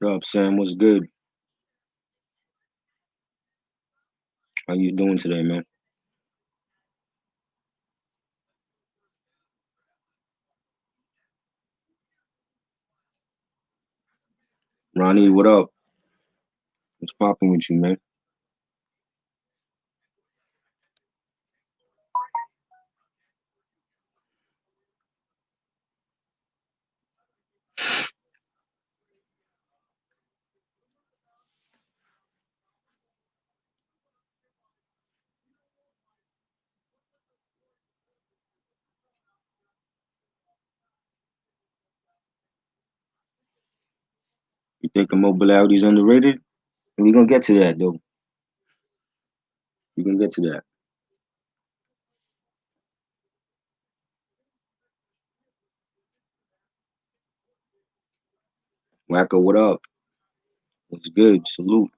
What up, Sam? What's good? How you doing today, man? Ronnie, what up? What's popping with you, man? You think Immobilarity is underrated? We're gonna get to that though. We're gonna get to that. Wacko, what up? What's good? Salute.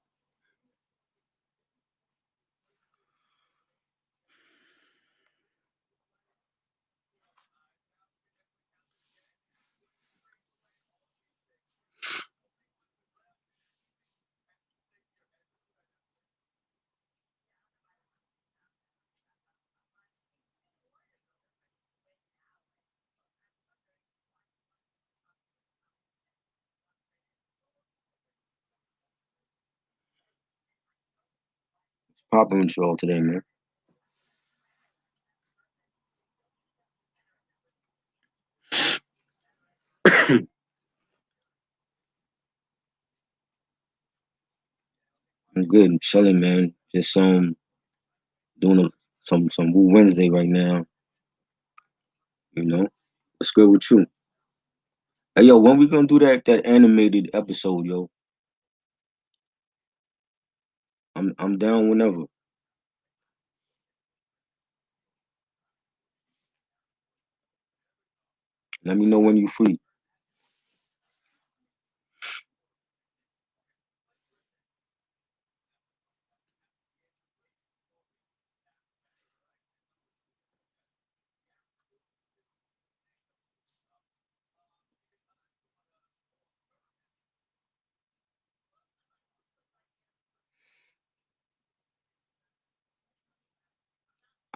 What's popping with you all today, man? I'm good. I'm chilling, man. Just doing some Woo Wednesday right now. You know, what's good with you? Hey, yo, when we gonna do that animated episode, yo? I'm down whenever. Let me know when you free.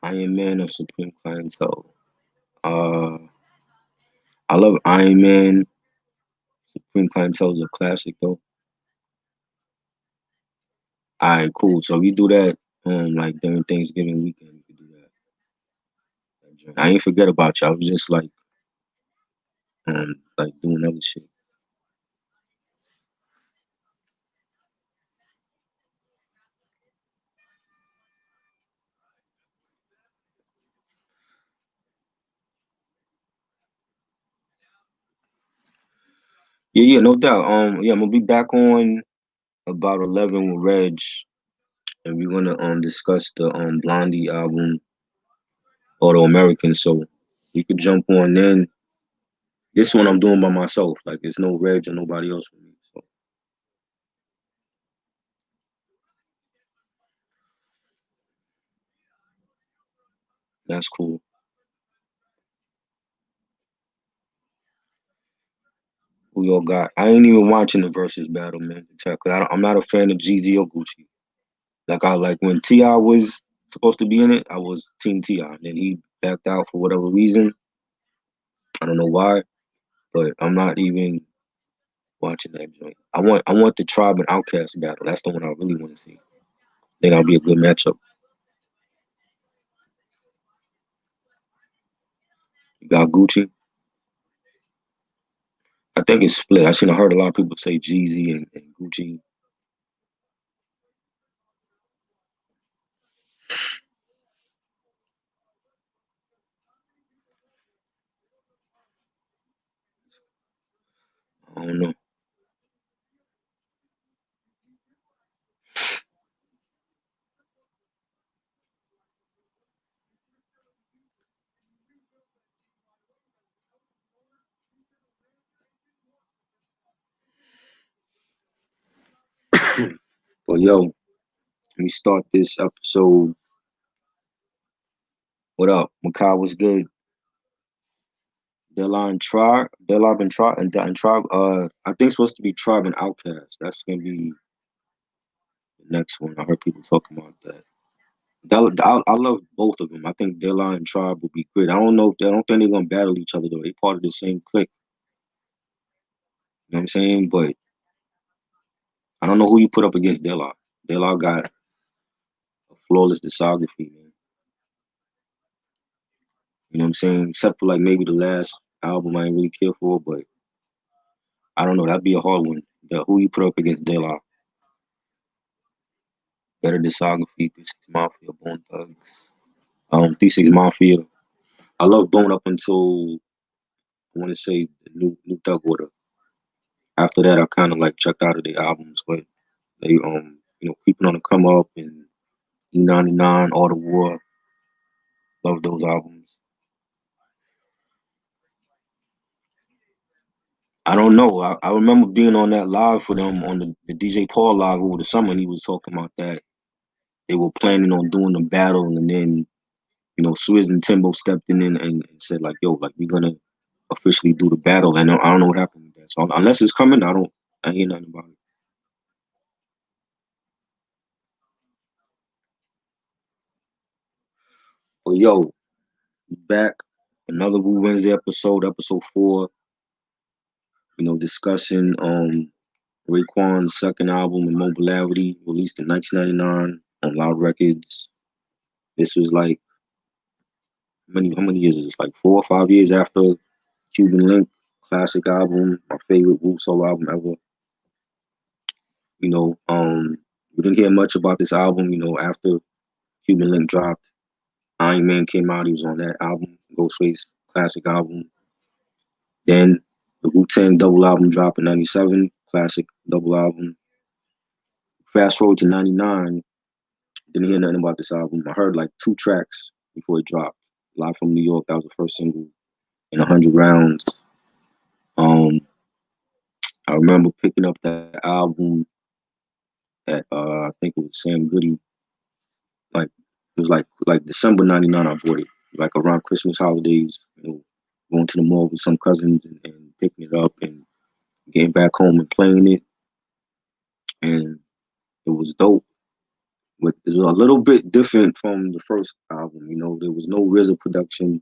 Iron Man or Supreme Clientele. Uh, I love Iron Man. Supreme Clientele is a classic though. All right, cool. So we do that like during Thanksgiving weekend. We could do that. I ain't forget about you. I was just like doing other shit. Yeah, yeah, no doubt. Yeah, I'm gonna be back on about 11 with Reg, and we're gonna discuss the Blondie album, Auto American. So you could jump on then. This one I'm doing by myself. Like it's no Reg or nobody else with me. So that's cool. We all got. I ain't even watching the versus battle, man. Cause I'm not a fan of Jeezy or Gucci. Like I like when Ti was supposed to be in it, I was Team Ti. Then he backed out for whatever reason. I don't know why, but I'm not even watching that joint. I want the Tribe and Outcast battle. That's the one I really want to see. I think that'll be a good matchup. You got Gucci. I think it's split. I heard a lot of people say Jeezy and Gucci. I don't know. But yo, let me start this episode. What up? Makai was good. Dilla and Tribe and Tribe. I think it's supposed to be Tribe and Outkast. That's gonna be the next one. I heard people talking about that. I love both of them. I think Dilla and Tribe will be great. I don't think they're gonna battle each other though. They part of the same clique. You know what I'm saying? But I don't know who you put up against Dilla. Dilla got a flawless discography, man. You know what I'm saying? Except for like maybe the last album I ain't really care for, but I don't know. That'd be a hard one. Who you put up against Dilla? Better discography, 3 Six Mafia, Bone Thugs. 3 Six Mafia. I love Bone up until I want to say the new Thug Order. After that, I kind of like checked out of the albums, but they Keeping on the Come Up and E99, All the War. Love those albums. I don't know. I remember being on that live for them on the DJ Paul live over the summer, and he was talking about that they were planning on doing the battle, and then Swizz and Timbo stepped in and said like, "Yo, like we're gonna officially do the battle." And I don't know what happened with that. So unless it's coming, I hear nothing about it. But yo, back another Wu Wednesday episode 4. Discussing Raekwon's second album, Immobilarity, released in 1999 on Loud Records. This was like how many years is this? Like 4 or 5 years after Cuban Link, classic album, my favorite Wu solo album ever. We didn't hear much about this album. After Cuban Link dropped, Iron Man came out. He was on that album, Ghostface, classic album. Then the WuTang double album dropped in '97, classic double album. Fast forward to '99, didn't hear nothing about this album. I heard like 2 tracks before it dropped. Live from New York, that was the first single. In 100 Rounds. Um, I remember picking up that album at I think it was Sam Goody. Like it was like December '99. I bought it like around Christmas holidays. Going to the mall with some cousins and picking it up and getting back home and playing it, and it was dope. But it was a little bit different from the first album. There was no RZA production,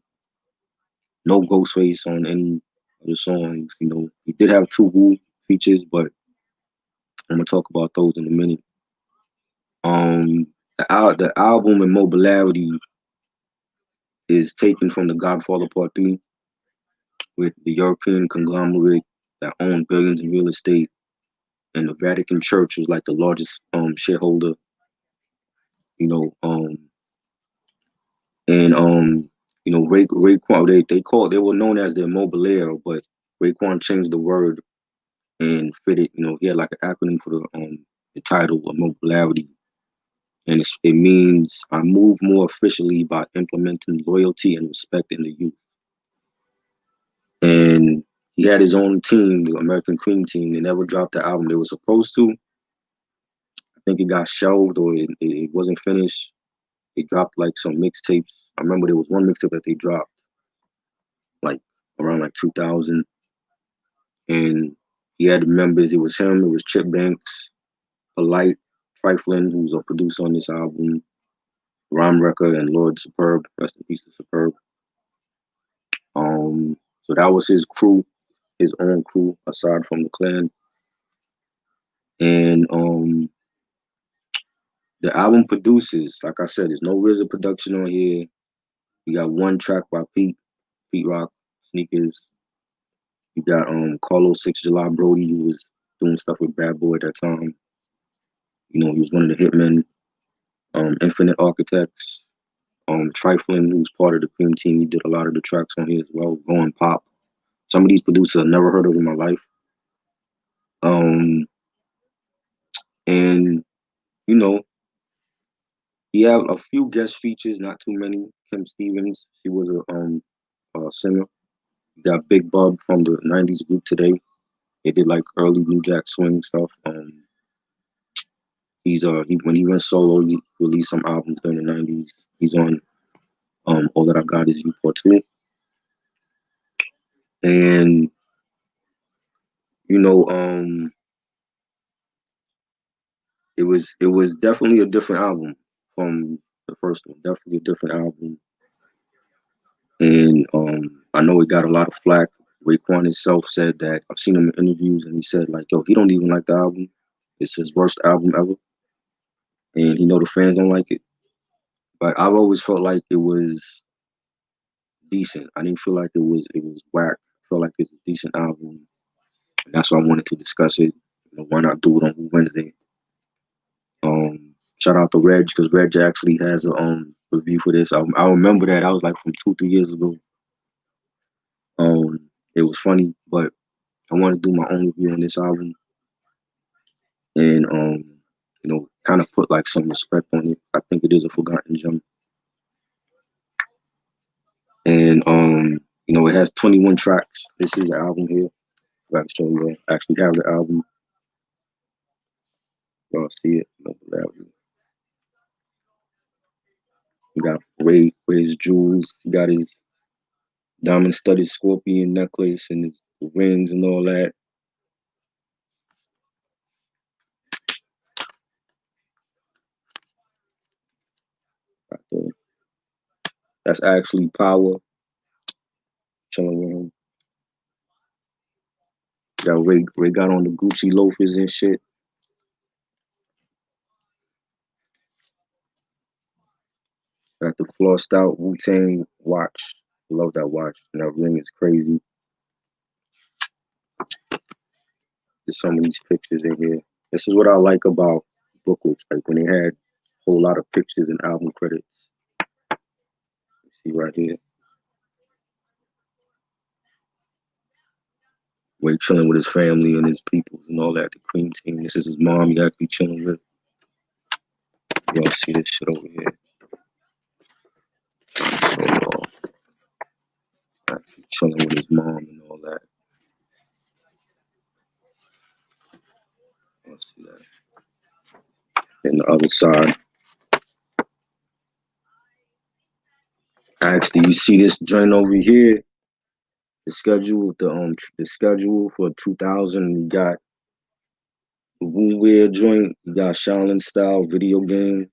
no Ghostface on any of the songs. He did have 2 Wu features, but I'm gonna talk about those in a minute. The album Immobilarity is taken from The Godfather Part 3, with the European conglomerate that owned billions in real estate, and the Vatican Church was like the largest shareholder. You know, um, and Raekwon, they were known as the Immobilier, but Raekwon changed the word and fitted. He had like an acronym for the title Immobilarity, and it means I move more officially by implementing loyalty and respect in the youth. And he had his own team, the American Cream Team. They never dropped the album they were supposed to. I think it got shelved or it wasn't finished. They dropped like some mixtapes. I remember there was one mixtape that they dropped like around like 2000, and he had the members. It was him. It was Chip Banks, Polite, Triflyn, who's a producer on this album, Rhyme Wrecker, and Lord Superb. Rest in peace to Superb. So that was his crew, his own crew, aside from the clan. And the album produces, like I said, there's no RZA production on here. You got 1 track by Pete Rock, Sneakers. You got Carlos 6 July Broady, who was doing stuff with Bad Boy at that time. He was one of the hitmen. Infinite Arkatechz. Triflyn, who's part of the Cream Team, he did a lot of the tracks on here as well. Going Pop. Some of these producers I never heard of in my life. And you know, he had a few guest features, not too many. Kim Stevens, she was a singer. You got Big Bub from the '90s group Today. They did like early New Jack Swing stuff. When he went solo, he released some albums during the '90s. He's on All That I Got Is You Part 2. And you know, it was definitely a different album from the first one. Definitely a different album. And I know it got a lot of flack. Raekwon himself said that I've seen him in interviews, and he said like, "Yo, he don't even like the album. It's his worst album ever, and he know the fans don't like it." But I've always felt like it was decent. I didn't feel like it was whack. I felt like it's a decent album, and that's why I wanted to discuss it. Why not do it on Wednesday? Shout out to Reg because Reg actually has a review for this. I remember that. I was like from 2 3 years ago. It was funny, but I want to do my own review on this album and kind of put like some respect on it. I think it is a forgotten gem, and it has 21 tracks. This is the album here. I can show you. I actually have the album. Y'all see it? You got Ray's jewels. You got his diamond-studded scorpion necklace and his rings and all that. Right there. That's actually Power chilling with him. Got Ray got on the Gucci loafers and shit. Got the flossed out WuTang watch. Love that watch. And that ring is crazy. There's some of these pictures in here. This is what I like about booklets. Like when they had a whole lot of pictures and album credits. You see right here. Ray chilling with his family and his peoples and all that. The cream team. This is his mom he actually chilling with. Y'all see this shit over here. So actually chilling with his mom and all that. Y'all see that. And the other side. Actually, you see this joint over here. The schedule for 2000. You got the Wu Wear joint. You got Shaolin Style video game.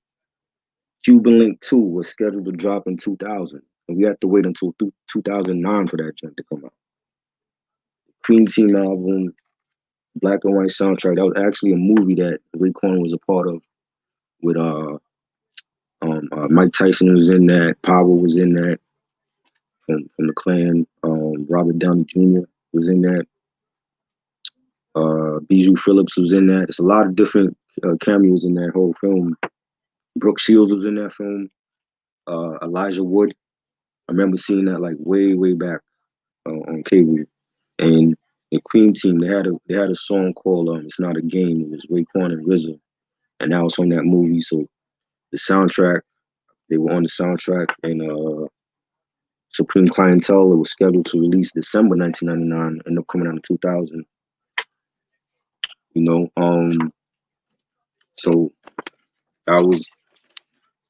Cuban Link 2 was scheduled to drop in 2000, and we had to wait until 2009 for that joint to come out. Cream Team album, black and white soundtrack. That was actually a movie that Raekwon was a part of with Mike Tyson was in that. Power was in that from the Clan. Robert Downey Jr. was in that. Bijou Phillips was in that. It's a lot of different cameos in that whole film. Brooke Shields was in that film. Elijah Wood. I remember seeing that like way back on cable. And the Cream Team they had a song called "It's Not a Game." It was Raekwon and RZA, and that was from that movie. So the soundtrack, they were on the soundtrack, and Supreme Clientele. It was scheduled to release December 1999, ended up coming out in 2000. You know, so that was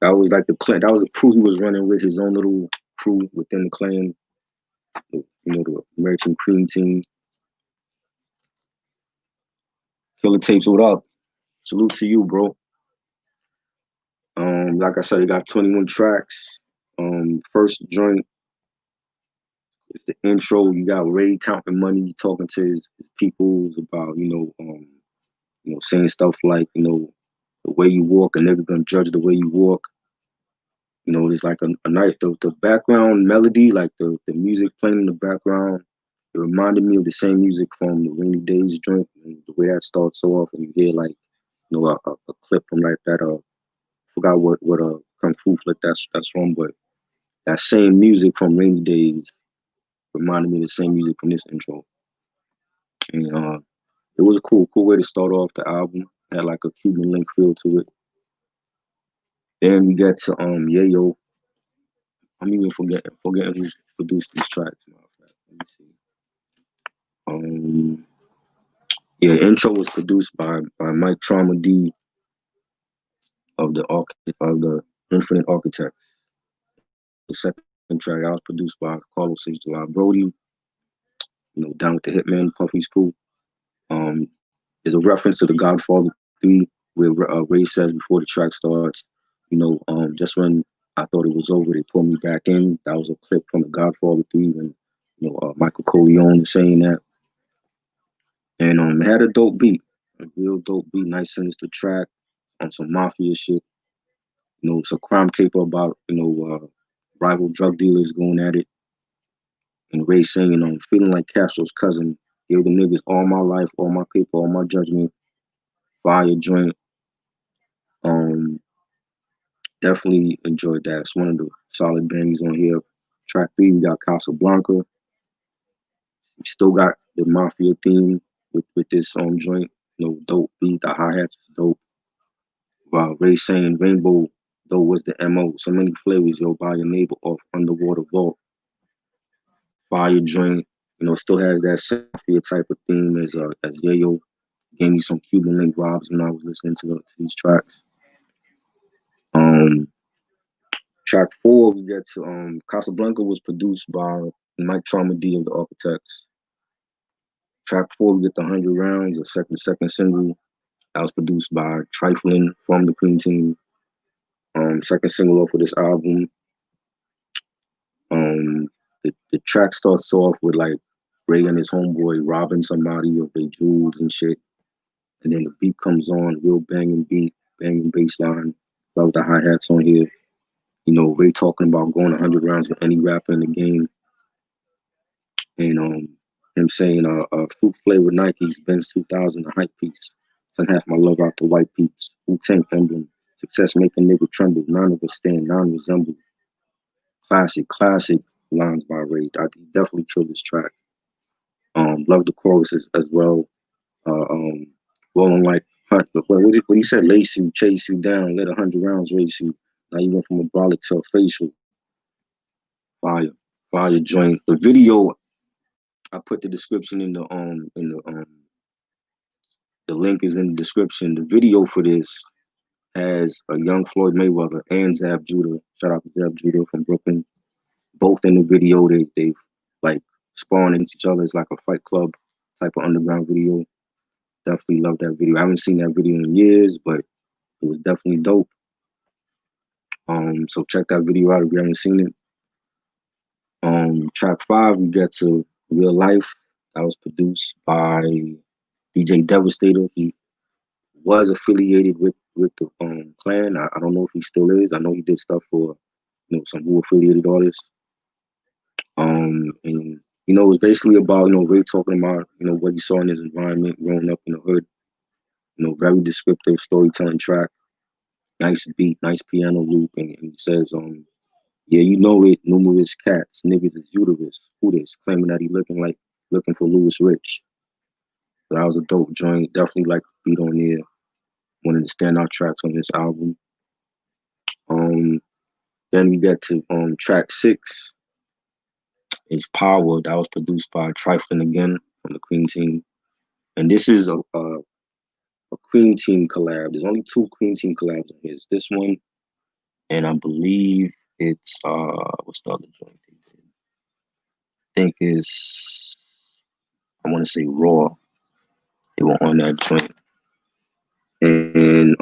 like the clan. That was the crew he was running with, his own little crew within the clan. The American Cream Team. Killer Tapes, what up? Salute to you, bro. Like I said, it got 21 tracks. First joint is the intro. You got Ray counting money, talking to his peoples about, saying stuff like, the way you walk, a nigga gonna judge the way you walk. There's like a night, the background melody, like the music playing in the background, it reminded me of the same music from the Rainy Days joint, and the way that starts so off, and you hear like, a clip from like that, forgot what Kung Fu flick that's from, but that same music from Rainy Days reminded me of the same music from this intro. And it was a cool way to start off the album. Had like a Cuban link feel to it. Then we get to Yayo. I'm even forgetting who produced these tracks. Let me see. Yeah, intro was produced by Mike Trauma D of the Infinite Arkatechz. The second track that was produced by Carlos H. July Broady. Down with the Hitman, Puffy's Crew. Um, is a reference to The Godfather 3, where Ray says before the track starts, just when I thought it was over, they pulled me back in. That was a clip from The Godfather 3 when, Michael Corleone is saying that. And it had a dope beat, a real dope beat, nice sinister track on some mafia shit. It's a crime caper about, rival drug dealers going at it. And Ray saying, feeling like Castro's cousin, gave the niggas all my life, all my paper, all my judgment, fire joint. Um, Definitely enjoyed that. It's one of the solid bangs on here. Track 3, we got Casablanca. We still got the Mafia theme with this joint. Dope beat. The hi-hats is dope. Wow, Ray saying Rainbow, though, was the MO. So many flavors, yo, by your neighbor off Underwater Vault. Fire joint. Still has that Mafia type of theme as Yayo. Gave me some Cuban link vibes when I was listening to these tracks. Um, Track 4, we get to Casablanca was produced by Mike Trauma D of the Arkatechz. Track 4, we get the 100 Rounds, a second single. That was produced by Triflyn from the Cream Team. Second single off of this album. The track starts off with like Ray and his homeboy robbing somebody of their jewels and shit. And then the beat comes on, real banging beat, banging bass line. Love the hi-hats on here. Ray talking about going 100 rounds with any rapper in the game. And him saying, fruit flavored Nikes, Benz 2000, a hype piece. Send half my love out to white peeps. WuTang emblem. Success make a nigga tremble. None of us stand, none resemble. Classic lines by Ray. He definitely killed this track. Love the choruses as well. Rolling like hunt. What he said, lace you, chase you down, let 100 rounds race you. Now you went from a brolic to a facial. Fire, fire joint. The video, I put the description the link is in the description. The video for this has a young Floyd Mayweather and Zab Judah. Shout out to Zab Judah from Brooklyn. Both in the video, they've like spawned into each other. It's like a Fight Club type of underground video. Definitely love that video. I haven't seen that video in years, but it was definitely dope. So check that video out if you haven't seen it. Track 5, we get to Real Life. That was produced by DJ Devastator. He was affiliated with the clan. I don't know if he still is. I know he did stuff for some who affiliated artists. And it's basically about Ray talking about what he saw in his environment growing up in the hood. Very descriptive storytelling track. Nice beat, nice piano loop, and he says, yeah, you know it, numerous cats, niggas is uterus, who this, claiming that he looking for Louis Rich. So that was a dope joint. Definitely like the beat on there. One of the standout tracks on this album. Then we get to track 6 is Power. That was produced by Triflyn again from the Cream Team. And this is a Cream Team collab. There's only 2 Cream Team collabs on his. This one, and I believe it's what's the other joint they did? I think it's, I want to say Raw. They were on that joint. And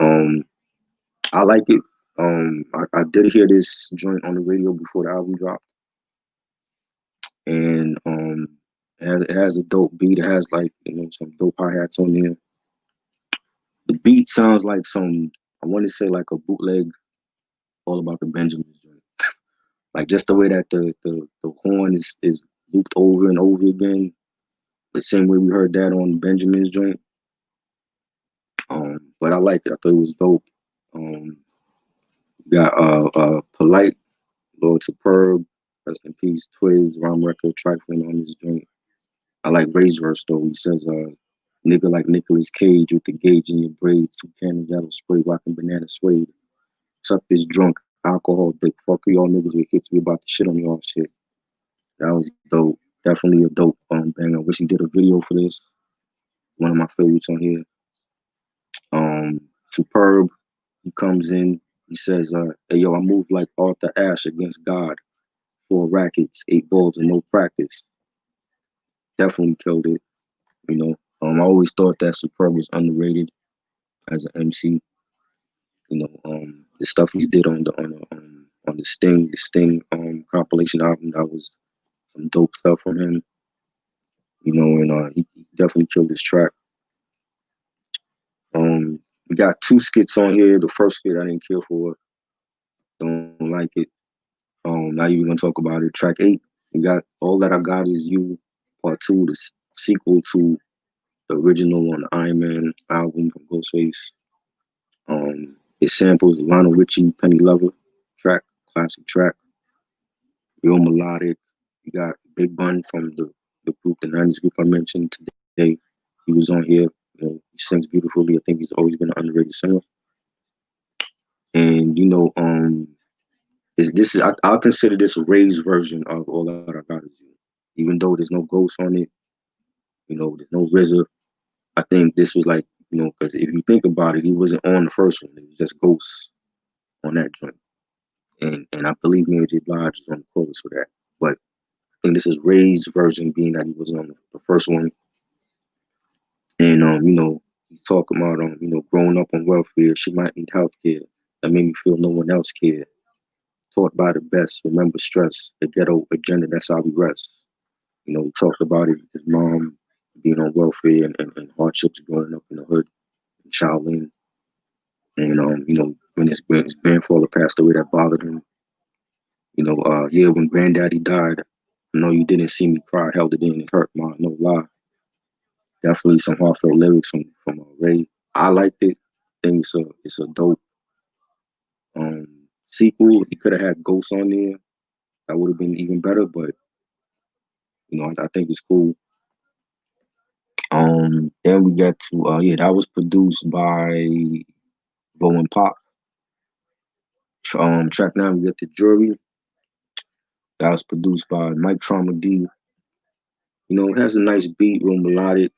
I like it. I did hear this joint on the radio before the album dropped. And it has a dope beat. It has like some dope hi-hats on there. The beat sounds like I want to say like a bootleg All About the Benjamins joint. Like just the way that the horn is looped over and over again. The same way we heard that on Benjamin's joint. But I liked it. I thought it was dope. Got Polite, Lord Superb, rest in peace, Twiz, Rhyme Record, Triflyn on this joint. I like Ray's verse though. He says, nigga like Nicolas Cage with the gauge in your braids, 2 cannons that'll spray, rocking banana suede. Suck this drunk alcohol dick. Fuck y'all niggas with hits. We about to shit on y'all shit. That was dope. Definitely a dope banger. I wish he did a video for this. One of my favorites on here. Superb. He comes in. He says, hey yo, I move like Arthur Ashe against God. 4 rackets, 8 balls, and no practice. definitely killed it. You know, I always thought that Superb was underrated as an MC. You know, the stuff he did on the Sting compilation album, that was some dope stuff from him. You know, and he definitely killed his track. We got two skits on here. The first skit I didn't care for, don't like it. Not even gonna talk about it. Track 8, we got All That I Got Is You, Part 2, the sequel to the original on the Iron Man album from Ghostface. It samples Lionel Richie, Penny Lover track, classic track, real melodic. You got Big Bun from the group, the 90s group I mentioned today. He was on here. You know, he sings beautifully. I think he's always been an underrated singer. And you know, this is I'll consider this a raised version of All That I Got Is You. Even though there's no Ghost on it, you know, there's no RZA. I think this was like, you know, because if you think about it, he wasn't on the first one. It was just Ghost on that joint. And I believe Mary J. Blige is on the chorus for that. But I think this is Ray's version, being that he was on the first one. And you know, he's talking about you know, growing up on welfare, she might need health care. That made me feel no one else cared. Taught by the best, remember stress, the ghetto agenda, that's how we rest. You know, we talked about it, his mom being on welfare and hardships growing up in the hood in Shaolin. And you know, when his grandfather passed away, that bothered him. You know, yeah, when granddaddy died, I know you didn't see me cry, held it in, it hurt, ma, no lie. Definitely some heartfelt lyrics from Ray. I liked it. I think it's a dope sequel. He could have had Ghost on there. That would have been even better, but you know, I think it's cool. Then we get to yeah, that was produced by Vo and Pop. Track 9, we get to Jury. That was produced by Mike Trauma D. You know, it has a nice beat, real melodic.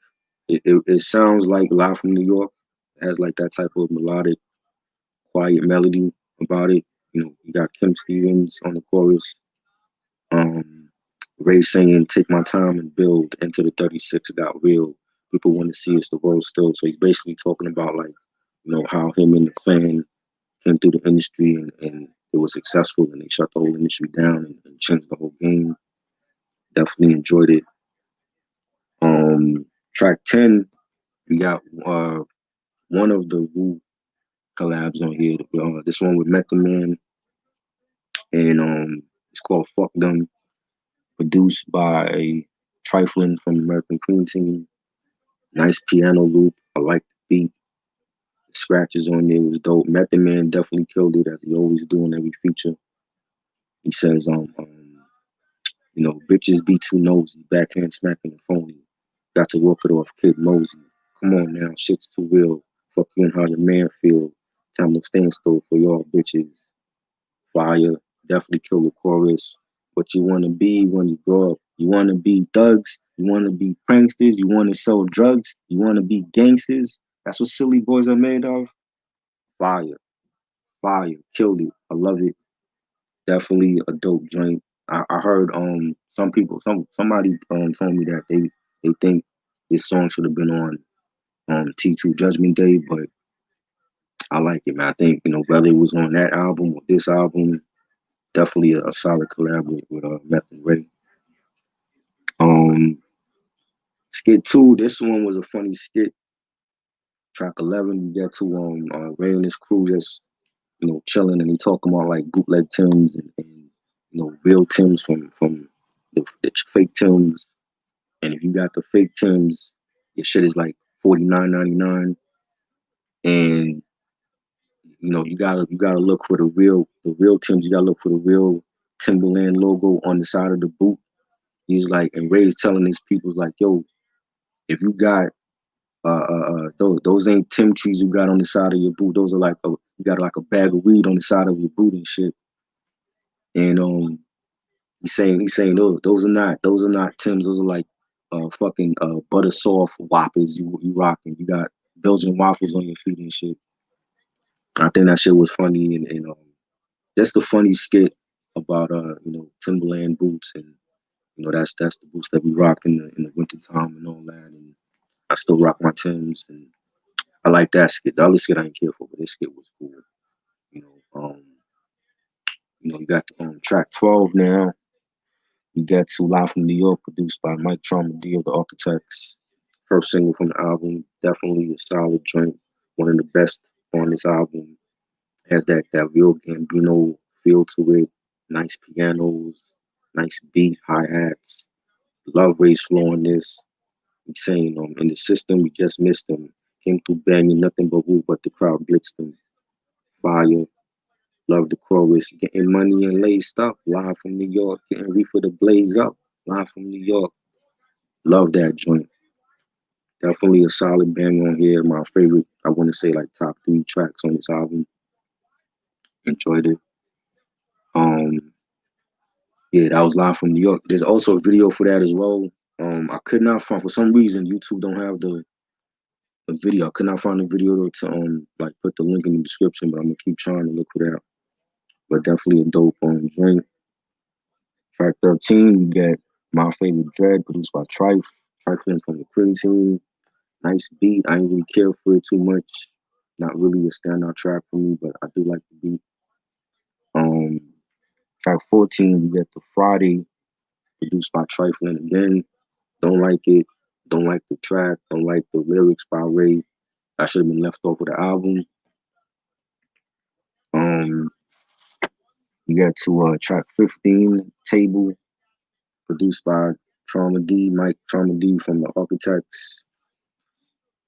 It sounds like Live from New York. It has like that type of melodic, quiet melody about it. You know, you got Kim Stevens on the chorus. Um, Ray singing "Take My Time and Build" into the 36 got real. People want to see us the world still. So he's basically talking about like, you know, how him and the clan came through the industry and it was successful and they shut the whole industry down and changed the whole game. Definitely enjoyed it. Track 10, we got one of the Wu collabs on here. This one with Method Man, and it's called "Fuck Them," produced by Triflyn from American Cream Team. Nice piano loop. I like the beat. The scratches on there was dope. Method Man definitely killed it as he always do in every feature. He says, you know, bitches be too nosy, backhand smacking the phony. Got to walk it off, Kid Mosey. Come on now, shit's too real. Fuck you and how your man feel. Time to stand still for y'all bitches. Fire, definitely kill the chorus. What you want to be when you grow up? You want to be thugs? You want to be pranksters? You want to sell drugs? You want to be gangsters? That's what silly boys are made of. Fire, fire, killed it. I love it. Definitely a dope joint. I heard somebody told me that they think this song should have been on T2 Judgment Day, but I like it, man. I think, you know, whether it was on that album or this album, definitely a solid collab with Meth and Ray. Um, Skit 2, this one was a funny skit. Track 11, you get to Ray and his crew just, you know, chilling, and he talking about like bootleg Tims and you know, real Tims from the fake Tims. And if you got the fake Tims, your shit is like $49.99. And you know, you gotta look for the real Tims. You gotta look for the real Timberland logo on the side of the boot. He's like, and Ray's telling these people like, yo, if you got those ain't Tim trees you got on the side of your boot. Those are like you got like a bag of weed on the side of your boot and shit. And he's saying those are not Tims. Those are like fucking butter soft whoppers you rocking. You got Belgian waffles on your feet and shit. I think that shit was funny and just a funny skit about you know, Timberland boots and That's the boots that we rocked in the winter time and all that. And I still rock my Timbs, and I like that skit. The other skit I didn't care for, but this skit was cool. You know, you got track 12 now. You get to Live from New York, produced by Mike Trauma D of the Arkatechz. First single from the album, definitely a solid joint. One of the best on this album. Has that real Gambino feel to it. Nice pianos, nice beat, hi hats. Love race flow on this. He's saying in the system we just missed them. Came through banging nothing but woo, but the crowd blitzed them. Fire. Love the chorus. Getting money and laced up. Live from New York. Getting reefer to blaze up. Live from New York. Love that joint. Definitely a solid bang on here. My favorite, I want to say like top 3 tracks on this album. Enjoyed it. Um, yeah, that was Live from New York. There's also a video for that as well. I could not find, for some reason YouTube don't have the video. I could not find the video to like put the link in the description, but I'm gonna keep trying to look for that. But definitely a dope joint. Track 13, we get My Favorite Dread, produced by Triflyn from the Crib Team. Nice beat. I ain't really care for it too much. Not really a standout track for me, but I do like the beat. Um, Track 14, we get The Friday, produced by Triflyn again. Don't like it. Don't like the track. Don't like the lyrics by Ray. I should have been left off of the album. Um, we got to track 15, Table, produced by Trauma D, Mike Trauma D from the Arkatechz.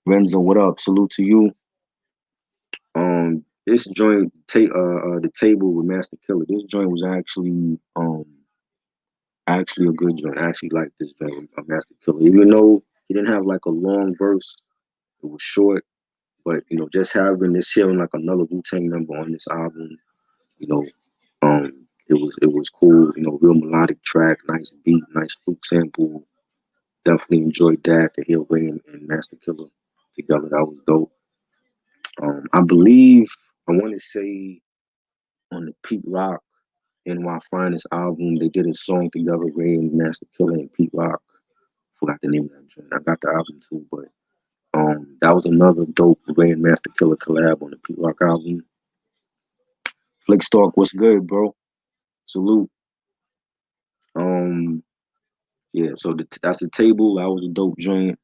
Renzo, what up? Salute to you. This joint, the Table with Master Killer. This joint was actually a good joint. I actually like this joint with Master Killer. Even though he didn't have like a long verse, it was short. But just having this hearing like another WuTang member on this album, you know, it was cool. Real melodic track, nice beat, nice flute sample. Definitely enjoyed that. The Hill Ray and Master Killer together, that was dope. I believe I want to say on the Pete Rock NY Finest album, they did a song together, Ray and Master Killer and Pete Rock. Forgot the name of that joint. I got the album too, but that was another dope Ray and Master Killer collab on the Pete Rock album. Flickstalk, what's good, bro? Salute. Um, yeah, so that's the Table. That was a dope joint.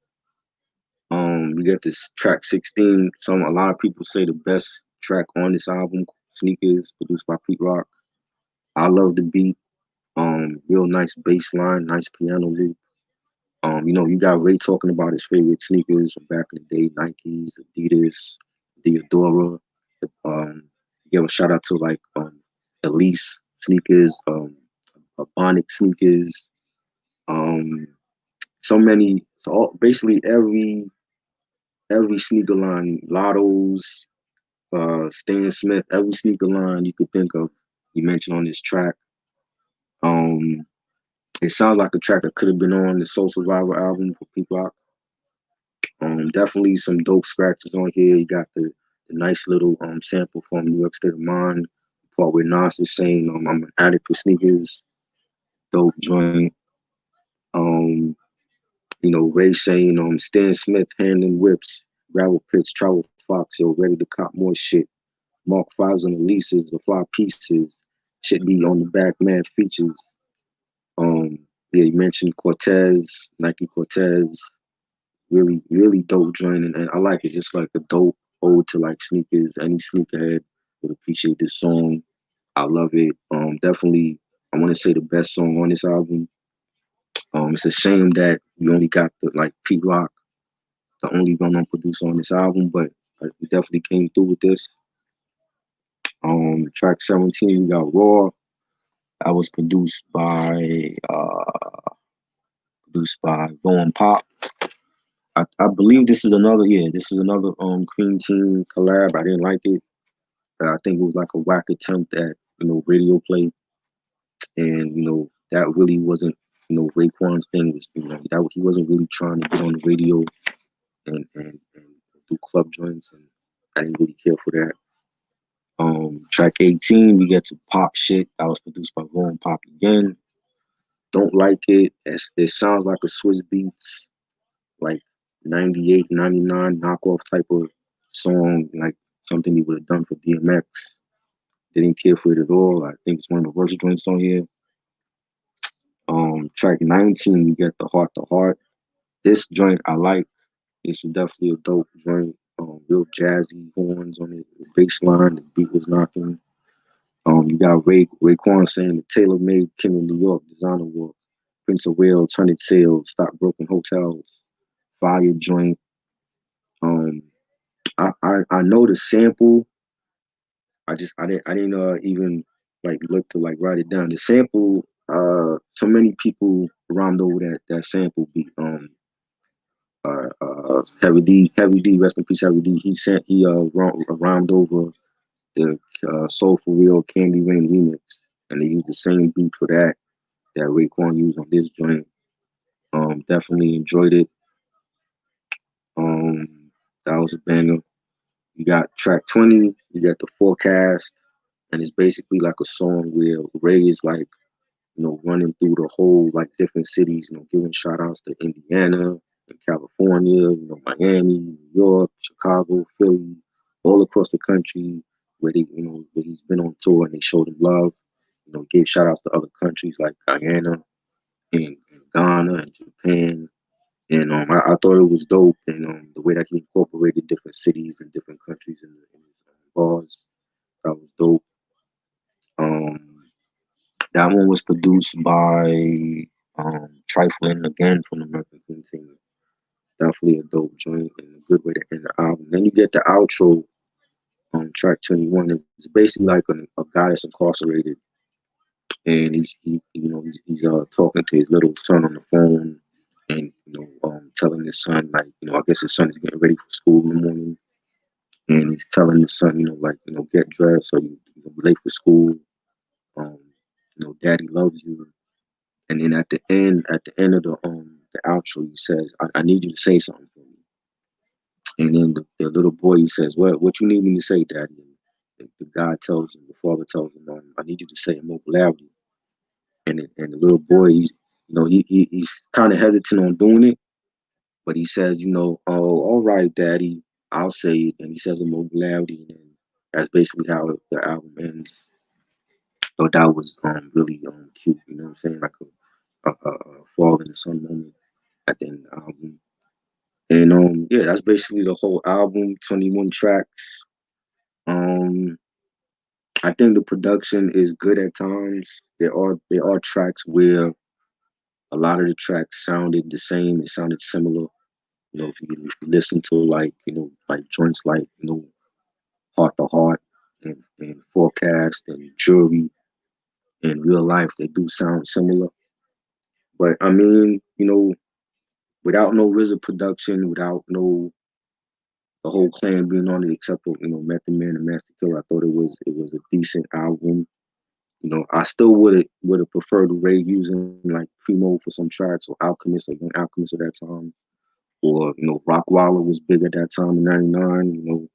We got this track 16. A lot of people say the best track on this album, Sneakers, produced by Pete Rock. I love the beat. Real nice bass line, nice piano loop. You got Ray talking about his favorite sneakers from back in the day, Nikes, Adidas, Diodora. Give a shout out to like Elise sneakers, Bionic sneakers, basically every sneaker line, Lottos, Stan Smith, every sneaker line you could think of, you mentioned on this track. It sounds like a track that could have been on the Soul Survivor album for Pete Rock. Definitely some dope scratches on here. You got the nice little sample from New York State of Mind. The part where Nas is saying, I'm an addict for sneakers. Dope joint. Ray saying, Stan Smith handling whips, gravel pits, travel fox, yo, ready to cop more shit. Mark Fives on the leases, the fly pieces, should be on the back, mad features. Yeah, you mentioned Cortez, Nike Cortez, really, really dope joint, and I like it. Just like a dope ode to like sneakers. Any sneakerhead would appreciate this song. I love it. Definitely, I want to say the best song on this album. It's a shame that we only got the like Pete Rock, the only well-known producer on this album, but we definitely came through with this. Track 17, we got Raw. That was produced by Von Pop. I believe this is another Cream Team collab. I didn't like it. I think it was like a whack attempt at radio play, and that really wasn't Raekwon's thing. Was that he wasn't really trying to get on the radio and do club joints, and I didn't really care for that. Track 18, we get to Pop Shit. That was produced by Von Pop again. don't like it. It sounds like a Swiss Beats, like 98, 99 knockoff type of song, like something he would have done for DMX. Didn't care for it at all. I think it's one of the worst joints on here. Track 19, you get the Heart to Heart. This joint I like. It's definitely a dope joint. Real jazzy horns on it, the bass line, the beat was knocking. You got Raekwon saying the tailor made King of New York, designer work, Prince of Wales, 100 sales, stop broken hotels, fire joint. Um, I know the sample. I didn't even like look to like write it down. The sample. So many people rhymed over that sample beat. Heavy D, rest in peace, Heavy D. He rhymed over the Soul for Real Candy Rain remix, and they used the same beat for that Raekwon used on this joint. Definitely enjoyed it. Um, that was a banger. You got track 20, you got the Forecast, and it's basically like a song where Ray is like, running through the whole like different cities, giving shout outs to Indiana and California, Miami, New York, Chicago, Philly, all across the country where he's been on tour and they showed him love. Gave shout outs to other countries like Guyana and Ghana and Japan. And I thought it was dope, and the way that he incorporated different cities and different countries in his bars, that was dope. Um, that one was produced by Triflyn again from the American King team. Definitely a dope joint and a good way to end the album. Then you get the outro on track 21. It's basically like a guy that's incarcerated, and he's talking to his little son on the phone, and telling his son like I guess his son is getting ready for school in the morning, and he's telling his son get dressed so you be late for school. Um, Daddy loves you. And then at the end of the outro, he says, I need you to say something for me. And then the little boy, he says, what you need me to say, Daddy? And the guy tells him, the father tells him, I need you to say immobilarity. And the little boy, he's kind of hesitant on doing it, but he says, oh, all right, Daddy, I'll say it. And he says immobilarity, and that's basically how the album ends. So that was really cute, you know what I'm saying? Like a fall in the sun moment at the end of the album. And yeah, that's basically the whole album, 21 tracks. Um I think the production is good at times. There are tracks where a lot of the tracks sounded the same, it sounded similar. If you listen to like joints like, Heart to Heart and Forecast and Jury in real life, they do sound similar. But I mean, without no RZA production, without no the whole clan being on it, except for Method Man and Master Killer. I thought it was a decent album. I still would have preferred Ray using like Primo for some tracks, or Alchemist, like Young Alchemist at that time, or Rockwaller was big at that time in '99.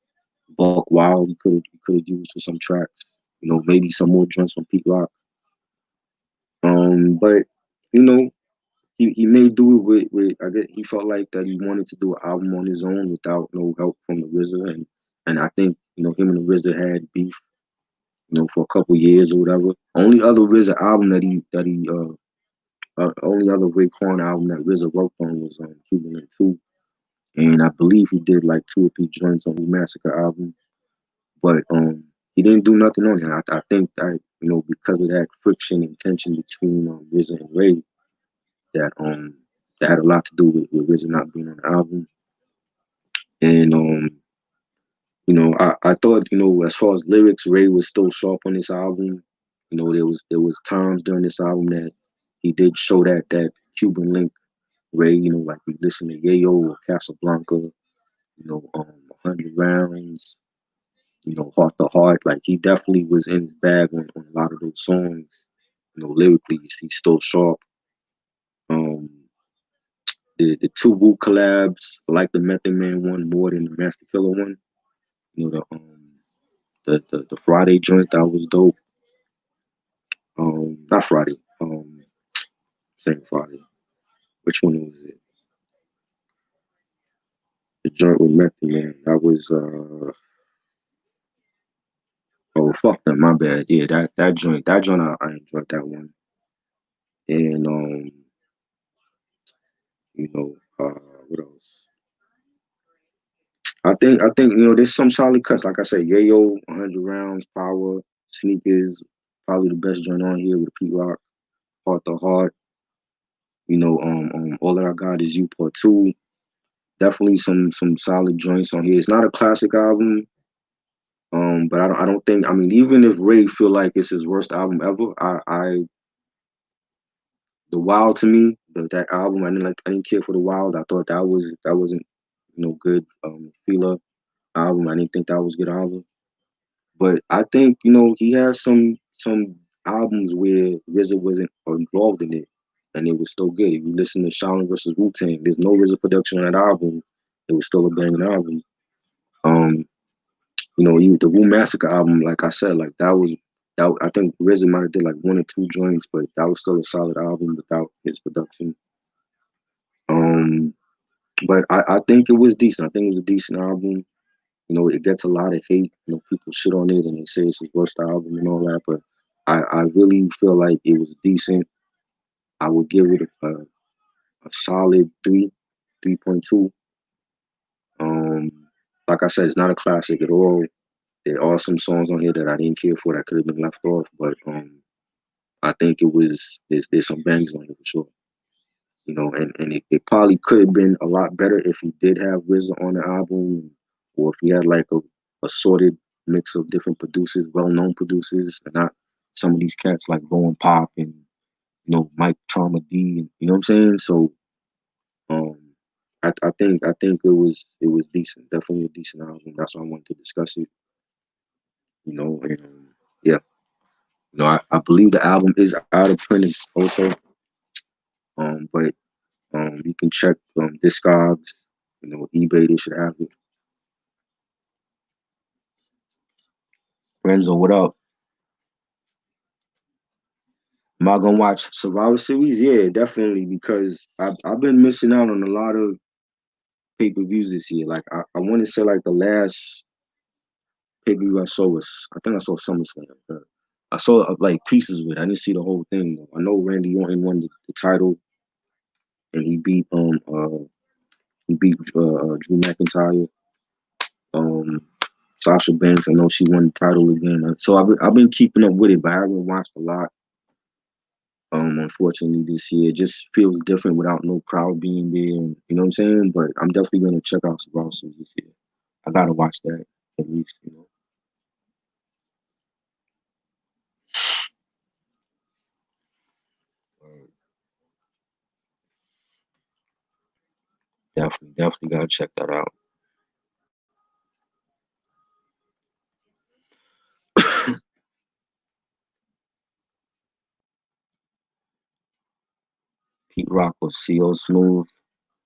Buck Wild you could have used for some tracks. Maybe some more joints from Pete Rock. But you know he may do it with I guess he felt like that he wanted to do an album on his own without no help from the RZA, and I think him and the RZA had beef for a couple years or whatever. Only other RZA album only other Raekwon album that RZA worked on was Cuban Link 2, and I believe he did like 2 or 3 joints on the Massacre album, but he didn't do nothing on it. I think that because of that friction and tension between RZA and Ray, that that had a lot to do with RZA not being on the album. And I thought, as far as lyrics, Ray was still sharp on this album. There was times during this album that he did show that Cuban link Ray, like we listened to Yayo or Casablanca, 100 rounds, Heart to Heart. Like he definitely was in his bag on a lot of those songs. Lyrically, he's still sharp. Um, the 2 Wu collabs, I like the Method Man one more than the Master Killer one. The Friday joint that was dope. Not Friday. Same Friday. Which one was it? The joint with Method Man. That was oh fuck them, my bad. Yeah, that joint I enjoyed that one. And you know, what else? I think there's some solid cuts. Like I said, Yayo, 100 rounds, power, sneakers, probably the best joint on here with Pete Rock, Heart to Heart. All that I got is you part two. Definitely some solid joints on here. It's not a classic album, but I don't think. I mean, even if Ray feel like it's his worst album ever, the Wild to me, that album, I didn't care for the Wild. I thought that wasn't good. Fila album, I didn't think that was good either. But I think he has some albums where RZA wasn't involved in it, and it was still good. If you listen to Shaolin versus WuTang, there's no RZA production on that album. It was still a banging album. Um, even the Wu Massacre album, like I said, like that. I think RZA might have did like one or two joints, but that was still a solid album without his production. Um, but I think it was decent. I think it was a decent album. It gets a lot of hate. People shit on it and they say it's his worst album and all that. But I really feel like it was decent. I would give it a solid 3.2. Um, like I said, it's not a classic at all. There are some songs on here that I didn't care for that could have been left off, but I think there's some bangs on here for sure. And it probably could have been a lot better if he did have RZA on the album, or if he had like a assorted mix of different producers, well-known producers, and not some of these cats like Bo and Pop and Mike Trauma D, and you know what I'm saying. So um, I think it was decent, definitely a decent album. That's why I wanted to discuss it. And yeah, I believe the album is out of print also, but you can check Discogs, eBay. They should have it. Renzo, what up? Am I gonna watch Survivor Series? Yeah, definitely, because I've been missing out on a lot of pay-per-views this year. Like I want to say like the last pay-per-view I saw was, I think I saw SummerSlam. I saw like pieces of it. I didn't see the whole thing though. I know Randy Orton won the title and he beat Drew McIntyre. Um, Sasha Banks, I know she won the title again. So I've been keeping up with it, but I haven't watched a lot. Unfortunately, this year it just feels different without no crowd being there. And, you know what I'm saying? But I'm definitely gonna check out Survivor Series this year. I gotta watch that at least. Definitely gotta check that out. Pete Rock or CO Smooth.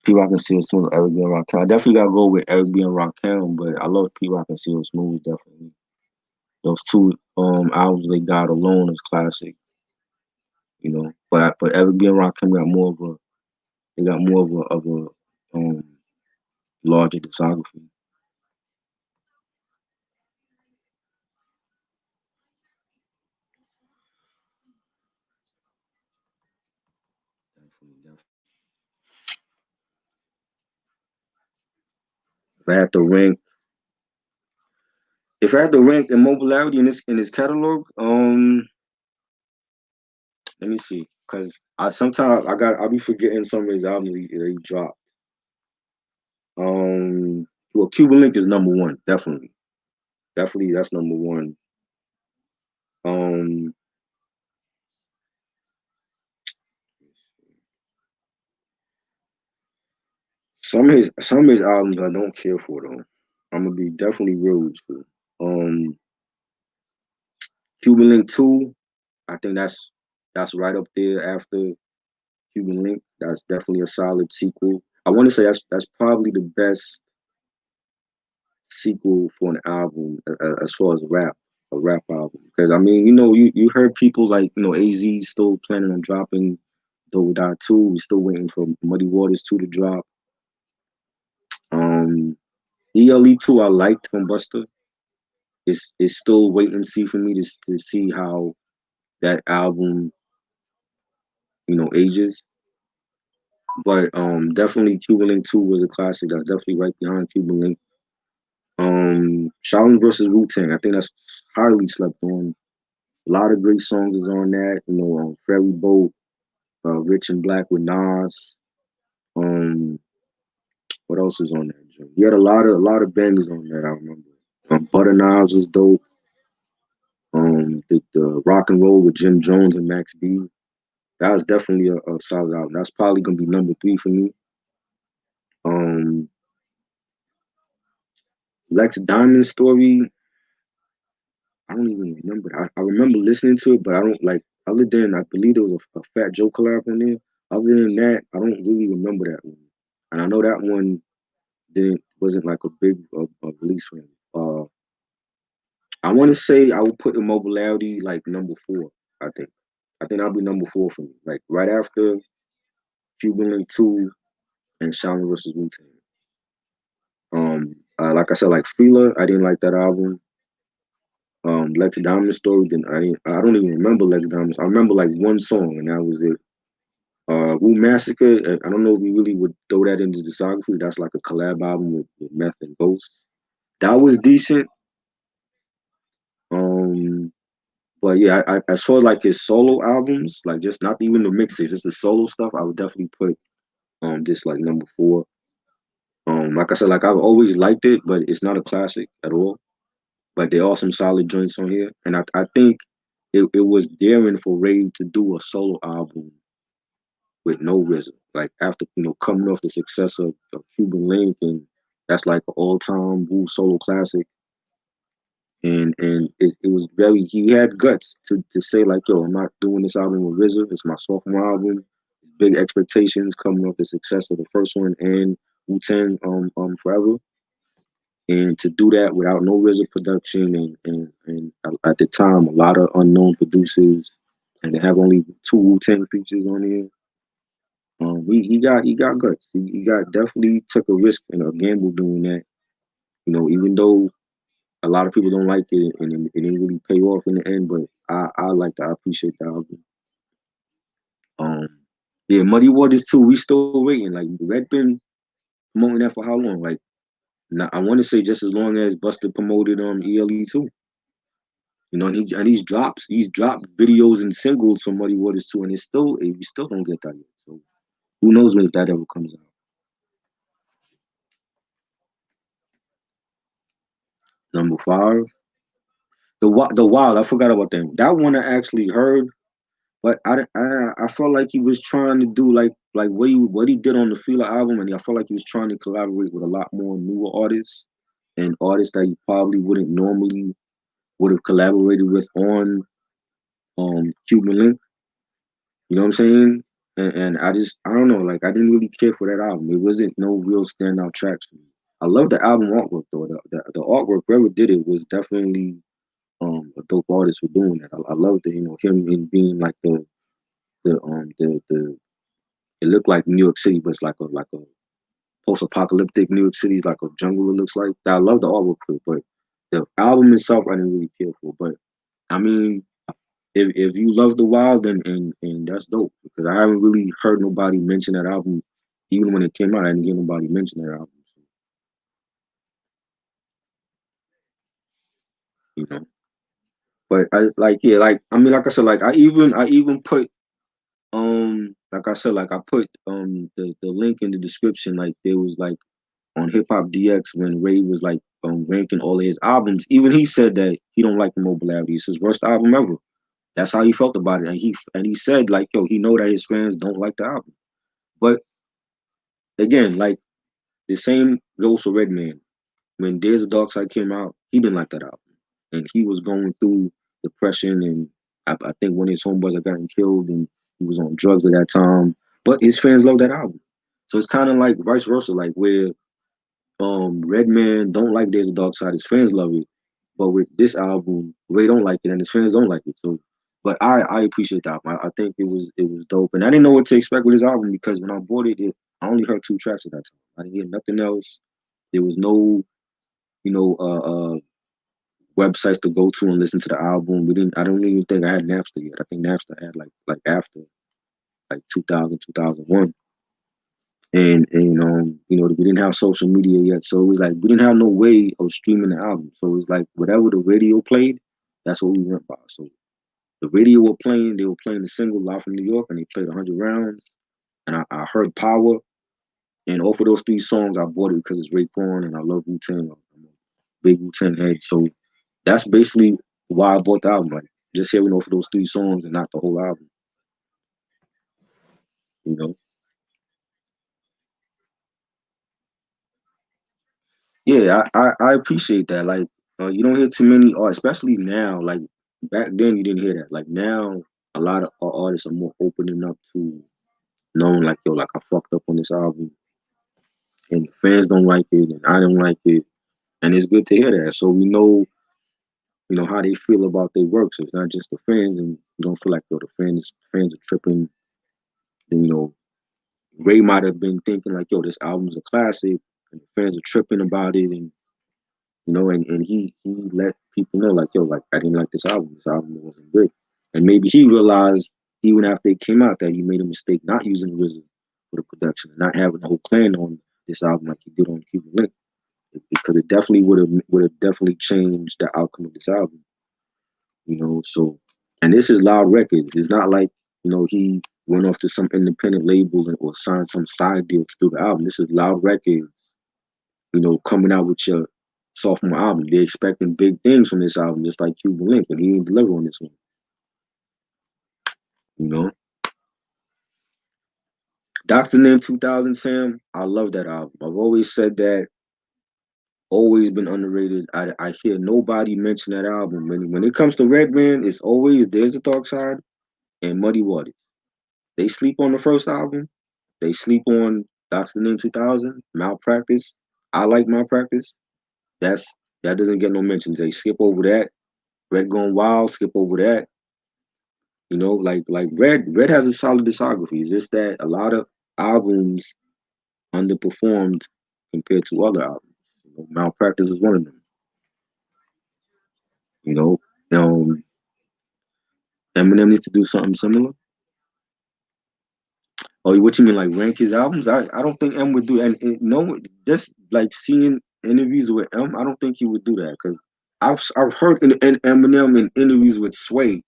Pete Rock and CO Smooth, Eric B and Rakim. I definitely gotta go with Eric B and Rakim, but I love Pete Rock and CO Smooth definitely. Those two albums they got alone is classic. But Eric B and Rakim got more of a larger discography. Definitely. If I had to rank, if I had to rank Immobilarity in his catalog, let me see, cause I sometimes I'll be forgetting some of his albums that he dropped. Well, Cuban Link is number one, definitely that's number one. Um, some of his albums I don't care for though. I'm gonna be definitely real with you. Um, Cuban Link 2, I think that's right up there after Cuban Link. That's definitely a solid sequel. I want to say that's probably the best sequel for an album as far as a rap album. Because I mean, you heard people like AZ still planning on dropping Double Dot 2. We're still waiting for Muddy Waters 2 to drop. ELE 2 I liked from Buster. It's still wait and see for me to see how that album, ages. But definitely Cuban Link 2 was a classic. That's definitely right behind Cuban Link. Shaolin versus WuTang. I think that's highly slept on. A lot of great songs is on that. Ferry Boat, Rich and Black with Nas. Um, what else is on that joint? He had a lot of bangers on that. I remember. Butter Knives was dope. The Rock and Roll with Jim Jones and Max B. That was definitely a solid album. That's probably gonna be number 3 for me. Um, Lex Diamond story. I don't even remember. I remember listening to it, but I don't like. Other than I believe there was a Fat Joe collab on there. Other than that, I don't really remember that one. And I know that one didn't wasn't like a big release for him. I want to say I would put Immobilarity like number 4. I think. I think that'll be number 4 for me. Like right after Cuban Link 2 and Shaolin versus Wu-Tang. Like I said, like Freela, I didn't like that album. Lex Diamond story, then I don't even remember Lex Diamond. I remember like one song and that was it. Wu Massacre, I don't know if we really would throw that into discography. That's like a collab album with Meth and Ghost. That was decent. Um, but yeah, as far as like his solo albums, like just not even the mixtapes, just the solo stuff, I would definitely put this like number 4. Like I said, like I've always liked it, but it's not a classic at all. But there are some solid joints on here, and I think it was daring for Ray to do a solo album with no RZA. Like after coming off the success of Cuban Link, and that's like an all time Wu solo classic. And it was very he had guts to say like, yo, I'm not doing this album with RZA. It's my sophomore album. Big expectations coming off the success of the first one and WuTang Forever. And to do that without no RZA production and at the time a lot of unknown producers and to have only 2 Wu-Tang features on here. He got guts. He got definitely took a risk and a gamble doing that. Even though a lot of people don't like it and it didn't really pay off in the end, but I appreciate the album. Um yeah, Muddy Waters too. We still waiting. Like Red been promoting that for how long? Like now, I want to say just as long as Buster promoted ELE too. He's dropped videos and singles from Muddy Waters too, and we still don't get that yet. So who knows when if that ever comes out? Number 5, the Wild. I forgot about them. That one I actually heard, but I felt like he was trying to do like what he did on the Fila album, and I felt like he was trying to collaborate with a lot more newer artists and artists that he probably wouldn't normally would have collaborated with on Cuban Link. You know what I'm saying? And I don't know, like I didn't really care for that album. It wasn't no real standout tracks for me. I love the album artwork though. The artwork, whoever did it was definitely a dope artist for doing that. I love the him in being like the it looked like New York City, but it's like a post apocalyptic New York City, like a jungle it looks like. I love the artwork for it, but the album itself I didn't really care for. But I mean, if you love the Wild, and that's dope because I haven't really heard nobody mention that album, even when it came out. I didn't hear nobody mention that album. So, you know, but I like yeah, like I mean, like I said, like I even put like I said, like I put the link in the description. Like there was like on Hip Hop DX when Ray was like ranking all of his albums. Even he said that he don't like Immobilarity. It's his worst album ever. That's how he felt about it, and he said like, yo, he know that his fans don't like the album. But again, like the same goes for Redman. When There's a Dark Side came out, he didn't like that album, and he was going through depression, and I think one of his homeboys had gotten killed, and he was on drugs at that time. But his fans love that album, so it's kind of like vice versa, like where Redman don't like There's a Dark Side, his fans love it, but with this album, Ray don't like it, and his fans don't like it. So But I appreciate that. I think it was dope, and I didn't know what to expect with this album because when I bought it, I only heard two tracks at that time. I didn't hear nothing else. There was no, you know, websites to go to and listen to the album. We didn't. I don't even think I had Napster yet. I think Napster had like after like 2000, 2001. And we didn't have social media yet, so it was like we didn't have no way of streaming the album. So it was like whatever the radio played, that's what we went by. So the radio were playing, they were playing the single Live from New York, and they played 100 rounds. And I heard Power, and off of those three songs, I bought it because it's Raekwon, and I love WuTang. I'm a big WuTang head, so that's basically why I bought the album. Like just hearing off of those three songs and not the whole album, you know. Yeah, I appreciate that. Like, you don't hear too many artists, especially now. Like back then, you didn't hear that. Like now, a lot of artists are more opening up to knowing, like, yo, like I fucked up on this album, and the fans don't like it, and I don't like it, and it's good to hear that. So we know, how they feel about their work. So it's not just the fans, and you don't feel like, yo, the fans are tripping. And Ray might have been thinking like, yo, this album's a classic, and the fans are tripping about it, and and he let people know like, yo, like I didn't like this album. This album wasn't good. And maybe he realized even after it came out that he made a mistake not using RZA for the production and not having the whole clan on this album like he did on Cuban Link. Because it definitely would have definitely changed the outcome of this album. So and this is Loud Records. It's not like, he went off to some independent label or signed some side deal to do the album. This is Loud Records, coming out with your sophomore album. They're expecting big things from this album, just like Cuban Link, and he didn't deliver on this one. You know, Doctor Name 2000, Sam. I love that album. I've always said that. Always been underrated. I hear nobody mention that album. When it comes to Redman, it's always There's a Dark Side and Muddy Waters. They sleep on the first album. They sleep on Doctor Name 2000, Malpractice. I like Malpractice. That's that doesn't get no mentions. They skip over that. Red Gone Wild, skip over that. Like Red has a solid discography. It's just that a lot of albums underperformed compared to other albums. Malpractice is one of them. You know, um, Eminem needs to do something similar. Oh, what you mean, like rank his albums? I don't think M would do, and no, just like seeing interviews with M, I don't think he would do that because I've heard in Eminem in interviews with Sway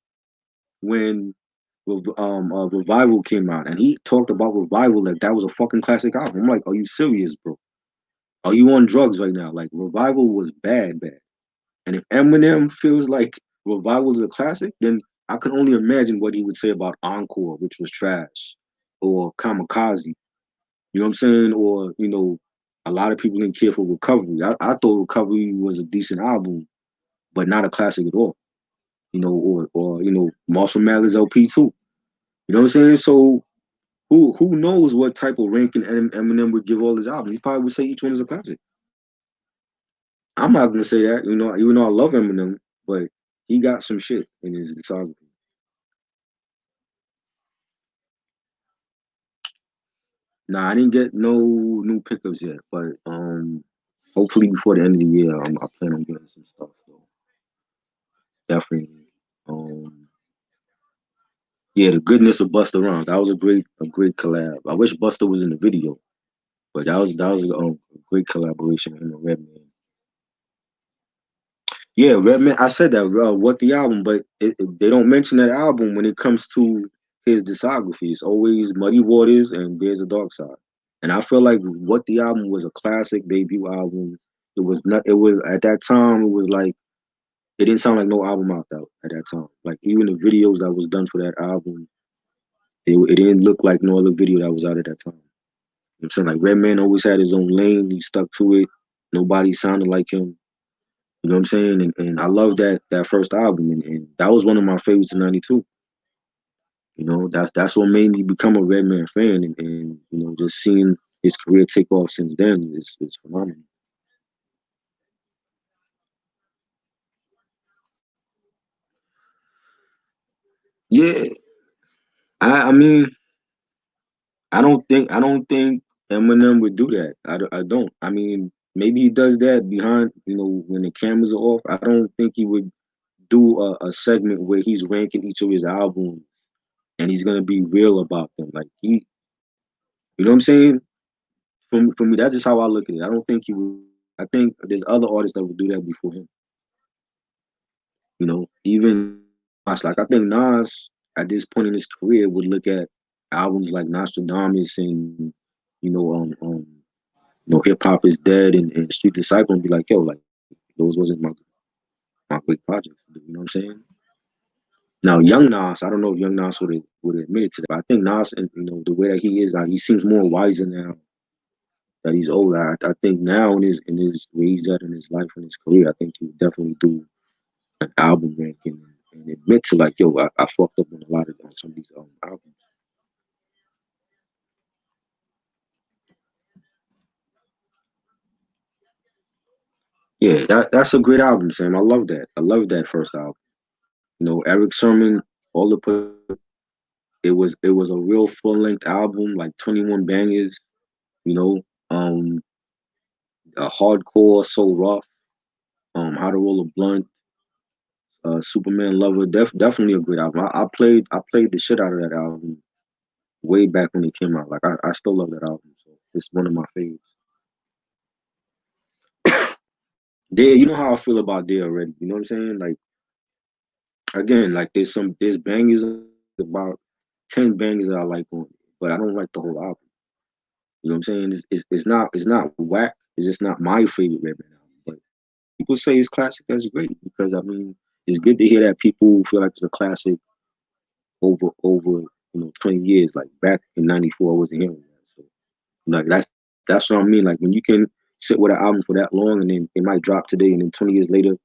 when Revival came out, and he talked about Revival like that was a fucking classic album. I'm like, are you serious, bro? Are you on drugs right now? Like Revival was bad, bad. And if Eminem feels like Revival is a classic, then I can only imagine what he would say about Encore, which was trash, or Kamikaze. You know what I'm saying? Or a lot of people didn't care for Recovery. I thought Recovery was a decent album, but not a classic at all. Or Marshall Mathers LP too. You know what I'm saying? So who knows what type of ranking Eminem would give all his albums? He probably would say each one is a classic. I'm not gonna say that, even though I love Eminem, but he got some shit in his discography. Nah, I didn't get no new pickups yet, but hopefully before the end of the year, I plan on getting some stuff. So definitely, yeah, the goodness of Busta Rhymes. That was a great collab. I wish Busta was in the video, but that was a great collaboration with him and Redman. Yeah, Redman. I said that. What the album, but they don't mention that album when it comes to his discography. It's always Muddy Waters and There's a Dark Side. And I feel like What the Album was a classic debut album. It was not. It was at that time. It was like it didn't sound like no album out there at that time. Like even the videos that was done for that album, it didn't look like no other video that was out at that time. You know what I'm saying? Like Redman always had his own lane. He stuck to it. Nobody sounded like him. You know what I'm saying? And I love that first album, and that was one of my favorites in '92. That's what made me become a Redman fan, and just seeing his career take off since then is phenomenal. Yeah, I mean, I don't think Eminem would do that. I don't. I mean, maybe he does that behind, when the cameras are off. I don't think he would do a segment where he's ranking each of his albums and he's gonna be real about them. Like you know what I'm saying? For me, that's just how I look at it. I don't think he would. I think there's other artists that would do that before him. Even Nas. Like I think Nas at this point in his career would look at albums like Nostradamus and you know um um Hip Hop is Dead and Street Disciple and be like, yo, like those wasn't my great projects. You know what I'm saying? Now, Young Nas, I don't know if Young Nas would admit it to that, but I think Nas, and the way that he is, like he seems more wiser now that he's older. I think now in his where he's at in his life and his career, I think he would definitely do an album ranking and admit to like, yo, I fucked up on a lot of on some of these albums. Yeah, that's a great album, Sam. I love that. I love that first album. Eric Sermon, all the it was a real full length album, like 21 bangers. You know, um, a hardcore, so rough. How to Roll a Blunt, Superman Lover, definitely a great album. I played the shit out of that album way back when it came out. Like I still love that album. So it's one of my favorites. There, you know how I feel about There already. You know what I'm saying? Like again, like there's bangers, about 10 bangers that I like on it, but I don't like the whole album. You know what I'm saying? It's not whack. It's just not my favorite Redman album. But people say it's classic. That's great because I mean it's good to hear that people feel like it's a classic over 20 years. Like back in '94, I wasn't hearing that. So like that's what I mean. Like when you can sit with an album for that long and then it might drop today and then 20 years later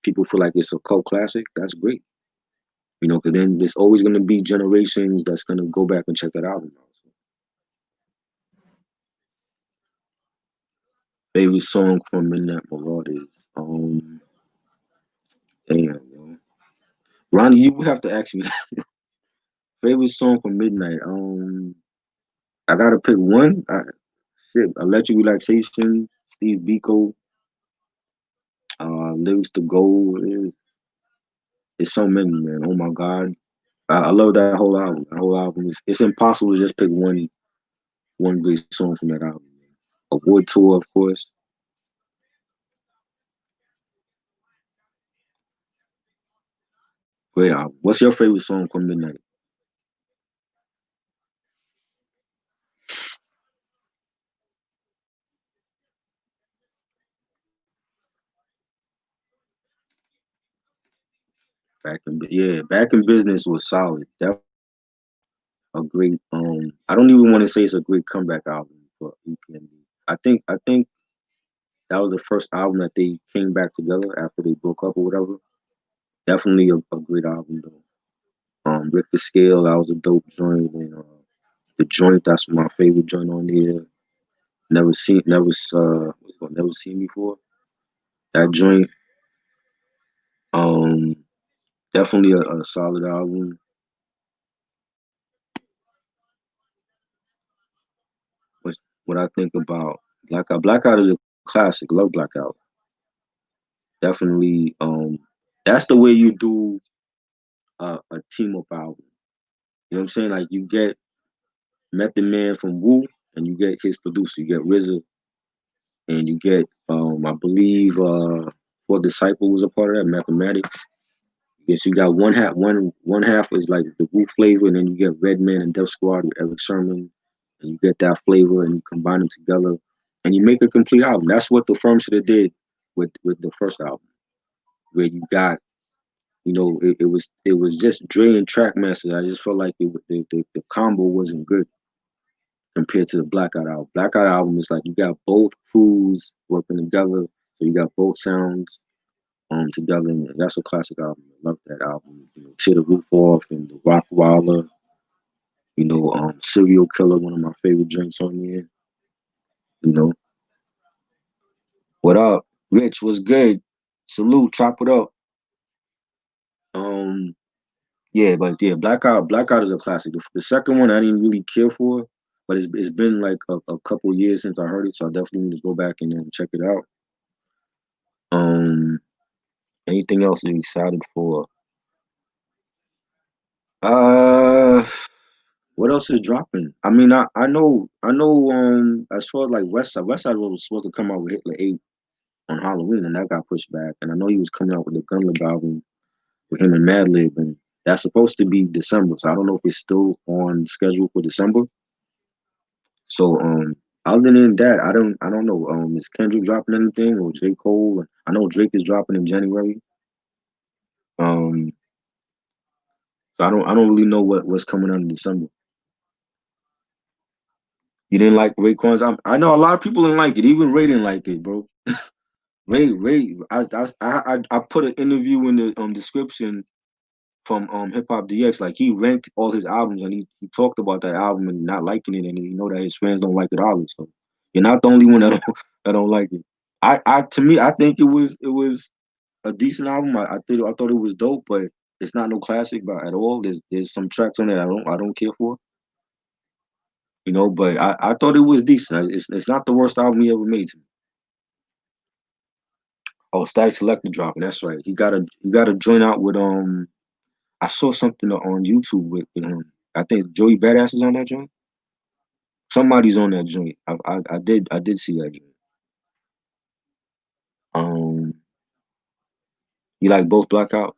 people feel like it's a cult classic. That's great. Because then there's always gonna be generations that's gonna go back and check that album out. So, favorite song from Midnight Marauders. Damn, yo. Ronnie, you would have to ask me favorite song from Midnight. I gotta pick one. Shit, Electric Relaxation, Steve Biko, Lyrics to Gold. It's so many, man. Oh my God, I love that whole album. That whole album it's impossible to just pick one great song from that album. Man. A Wood Tour, of course. Great album. What's your favorite song from Midnight? Back in Business was solid. That a great. I don't even want to say it's a great comeback album for EPMD. I think that was the first album that they came back together after they broke up or whatever. Definitely a great album though. Rick the Scale, that was a dope joint, and the joint that's my favorite joint on there. What's it called? Never seen before. That joint, um, definitely a solid album. What what I think about Blackout? Blackout is a classic. Love Blackout. Definitely. That's the way you do a team up album. You know what I'm saying? Like you get Method Man from Wu, and you get his producer. You get RZA, and you get I believe For Disciple was a part of that. Mathematics. Yes, you got one half is like the Wu flavor, and then you get Redman and Def Squad with Eric Sermon, and you get that flavor, and you combine them together, and you make a complete album. That's what the firm should have did with the first album, where you got it was just Dre and Trackmaster. I just felt like the combo wasn't good compared to the Blackout album. Blackout album is like you got both crews working together, so you got both sounds together, and that's a classic album. I love that album. Tear the Roof Off and the Rock Wilder. Serial Killer, one of my favorite joints on there. You know, what up, Rich? What's good? Salute, chop it up. Um, Yeah, but yeah, Blackout is a classic. The second one I didn't really care for, but it's been like a couple years since I heard it, so I definitely need to go back and check it out. Um, anything else you're excited for? Uh, what else is dropping? I mean, I know. As far as like West Side was supposed to come out with Hitler 8 on Halloween, and that got pushed back. And I know he was coming out with the Gunlib album with him and Madlib, and that's supposed to be December. So I don't know if it's still on schedule for December. So other than that, I don't know. Is Kendrick dropping anything or J. Cole? I know Drake is dropping in January. Um, so I don't really know what's coming out in December. You didn't like Raekwon's album? I know a lot of people didn't like it. Even Ray didn't like it, bro. Ray, I put an interview in the description from Hip Hop DX. Like he ranked all his albums and he talked about that album and not liking it, and you know that his fans don't like it either. So you're not the only one that don't that don't like it. To me, I think it was a decent album. I thought it was dope, but it's not no classic by at all. There's some tracks on it I don't care for, you know. But I thought it was decent. It's not the worst album he ever made. To me. Oh, Static Selector dropping. That's right. He got a joint out with I saw something on YouTube with I think Joey Badass is on that joint. Somebody's on that joint. I did see that joint. Um, you like both Blackout?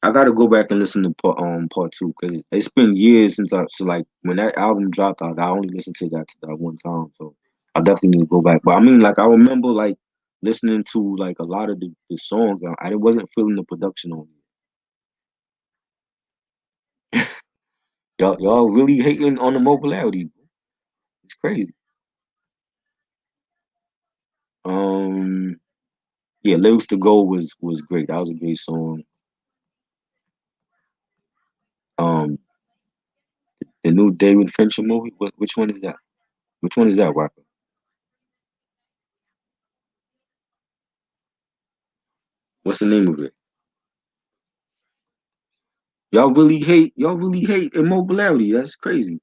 I gotta go back and listen to part two because it's been years since like when that album dropped out, I only listened to that one time. So I definitely need to go back. But I mean, like I remember like listening to like a lot of the songs. I wasn't feeling the production on it. Y'all really hating on the mobility. It's crazy. Um, yeah, lyrics to go was great. That was a great song. Um, the new David Fincher movie. Which one is that? Which one is that, Walker? What's the name of it? Y'all really hate Immobilarity. That's crazy.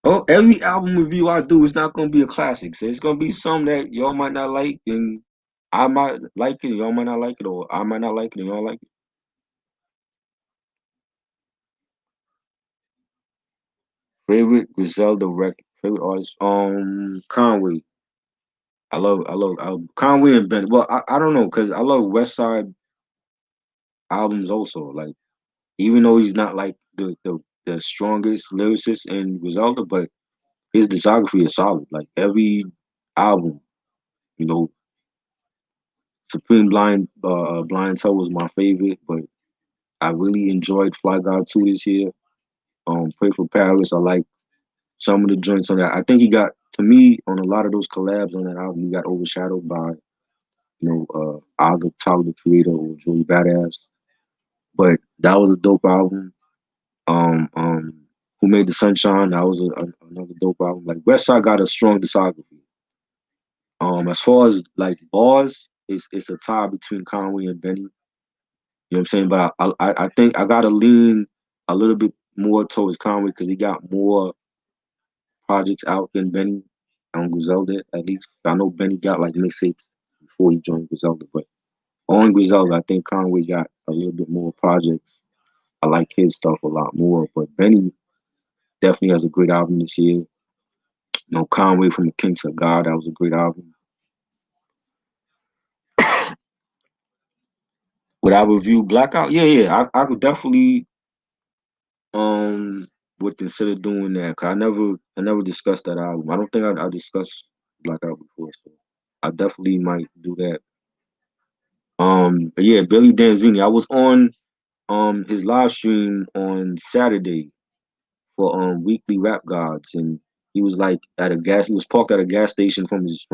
Oh, every album review I do is not gonna be a classic. So it's gonna be some that y'all might not like, and I might like it, and y'all might not like it, or I might not like it, and y'all like it. Favorite Griselda record, favorite artist, Conway. I love Conway and Ben. Well, I don't know because I love West Side albums also. Like even though he's not like the strongest lyricist in Griselda, but his discography is solid. Like every album, you know, Supreme Blind Toe was my favorite, but I really enjoyed Fly God 2 this year. Pray for Paris. I like some of the joints on that. I think he got to me on a lot of those collabs on that album. He got overshadowed by either Tyler the Creator or Joey Badass. But that was a dope album. Who Made the Sunshine? That was another dope album. Like Westside got a strong discography. As far as like bars, it's a tie between Conway and Benny. You know what I'm saying? But I think I gotta lean a little bit more towards Conway because he got more projects out than Benny on Griselda at least. I know Benny got like mixtapes before he joined Griselda, but on Griselda, I think Conway got a little bit more projects. I like his stuff a lot more, but Benny definitely has a great album this year. You know, Conway from the Kings of God, that was a great album. Would I review Blackout? Yeah, yeah. I could definitely um would consider doing that. Cause I never discussed that album. I don't think I discussed Blackout before, so I definitely might do that. But yeah, Billy Danzini. I was on his live stream on Saturday for Weekly Rap Gods, and he was like at a gas. He was parked at a gas station from his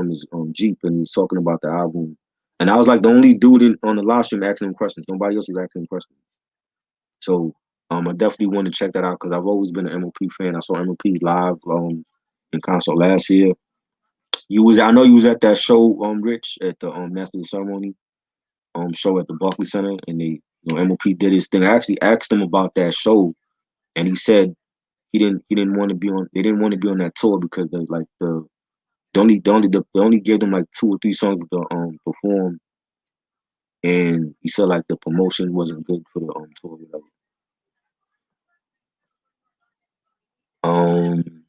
Jeep, and he was talking about the album. And I was like the only dude on the live stream asking him questions. Nobody else was asking him questions. So I definitely want to check that out because I've always been an MOP fan. I saw MOP live in concert last year. I know you was at that show, Rich, at the Master of the Ceremony show at the Barclays Center, and MOP did his thing. I actually asked him about that show, and he said he didn't want to be on. They didn't want to be on that tour because they only gave them like 2 or 3 songs to perform, and he said like the promotion wasn't good for the tour. Whatever. Um,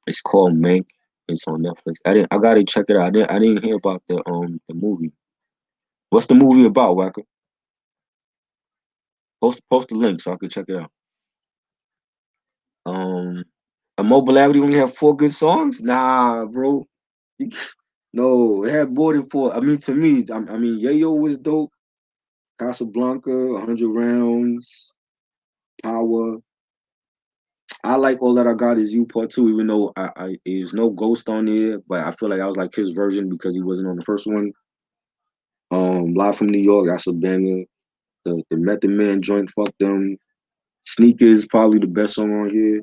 it's called Mank. It's on Netflix. I gotta check it out. I didn't hear about the movie. What's the movie about, Wacker? Post the link so I can check it out. Um, Immobilarity only have 4 good songs? Nah, bro. You- No, it had more than 4. I mean, to me, I mean, Yayo was dope. Casablanca, 100 Rounds, Power. I like All That I Got Is You Part Two, even though there's no Ghost on there, but I feel like I was like his version because he wasn't on the first one. Live from New York, that's a banger. The Method Man joint, fuck them. Sneakers, probably the best song on here.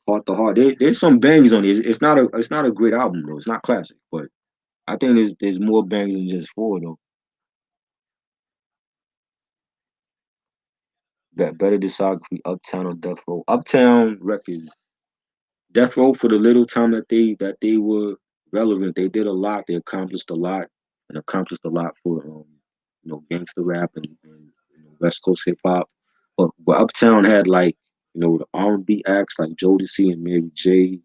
Heart to Heart. There's some bangs on it. It's not a great album though. It's not classic, but I think there's more bangs than just 4 though. Better discography, Uptown or Death Row. Uptown Records. Death Row, for the little time that they were relevant, they did a lot. They accomplished a lot and accomplished a lot for gangster rap and West Coast hip hop. But Uptown had like the R&B acts like Jodeci and Mary J.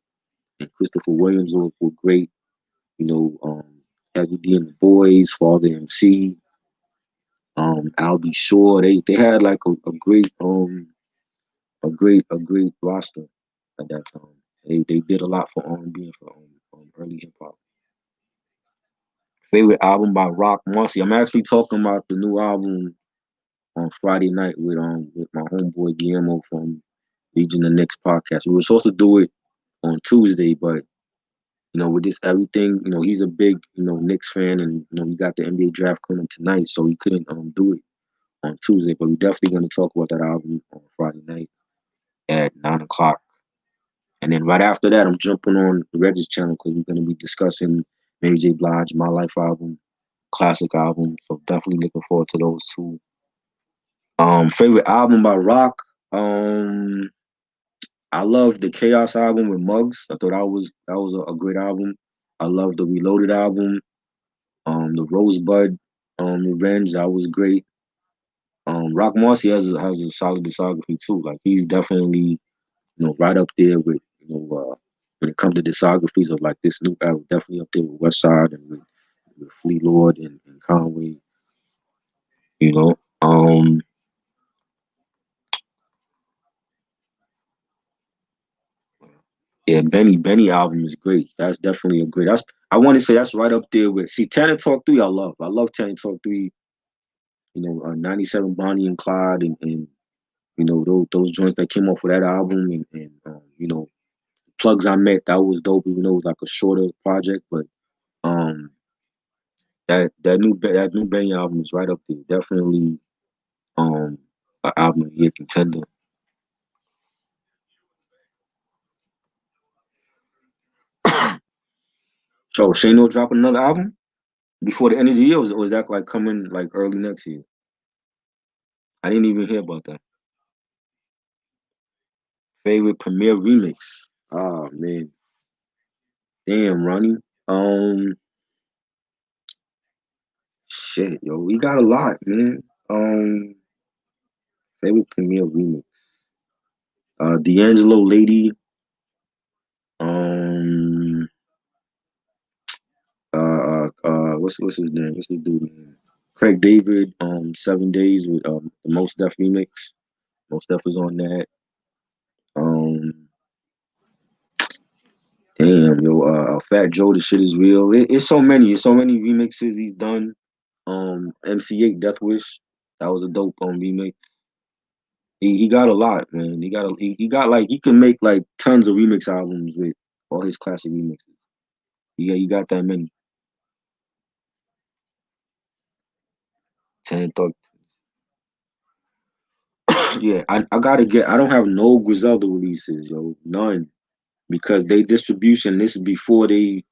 and Christopher Williams were great. Heavy D and the Boys, Father MC, Albie Shore. They had like a great roster at that time. They did a lot for R&B and for early hip hop. Favorite album by Rock Marcy. I'm actually talking about the new album on Friday night with my homeboy Guillermo from Legion of Knicks podcast. We were supposed to do it on Tuesday, but with this everything, he's a big Knicks fan, and we got the NBA draft coming tonight, so he couldn't do it on Tuesday. But we're definitely going to talk about that album on Friday night at 9 o'clock. And then right after that, I'm jumping on the Regis channel because we're going to be discussing Mary J. Blige, My Life album, classic album. So definitely looking forward to those two. Favorite album by Rock. I love the Chaos album with Muggs. I thought that was a great album. I love the Reloaded album. The Rosebud, Revenge. That was great. Rock Marcy has a solid discography too. Like he's definitely right up there with when it comes to discographies of like this new era, definitely up there with West Side and with Fleet Lord and Conway. You know, yeah, Benny album is great. That's definitely a great. I want to say that's right up there with. See, Tanner Talk 3. I love Tanner Talk 3. 97 Bonnie and Clyde and those joints that came off of that album and Plugs I Met, that was dope. Even though it was like a shorter project, but um that new Benny album is right up there. Definitely an album of the year contender. So Shano dropping another album before the end of the year, or is that like coming like early next year? I didn't even hear about that. Favorite premiere remix. Oh man, damn, Ronnie. Um, shit, yo, we got a lot, man. Favorite premiere remix. D'Angelo Lady. Um, what's his name? What's his dude name? Craig David. 7 Days with the Most Def remix. Most Def was on that. Um, damn, yo, Fat Joe, the shit is real. It's so many remixes he's done. MC8 Death Wish, that was a dope remix. He got a lot, man. He got like he can make like tons of remix albums with all his classic remixes. He got that many. Ten thought, yeah. I gotta get. I don't have no Griselda releases, yo, none, because they distribution. This is before they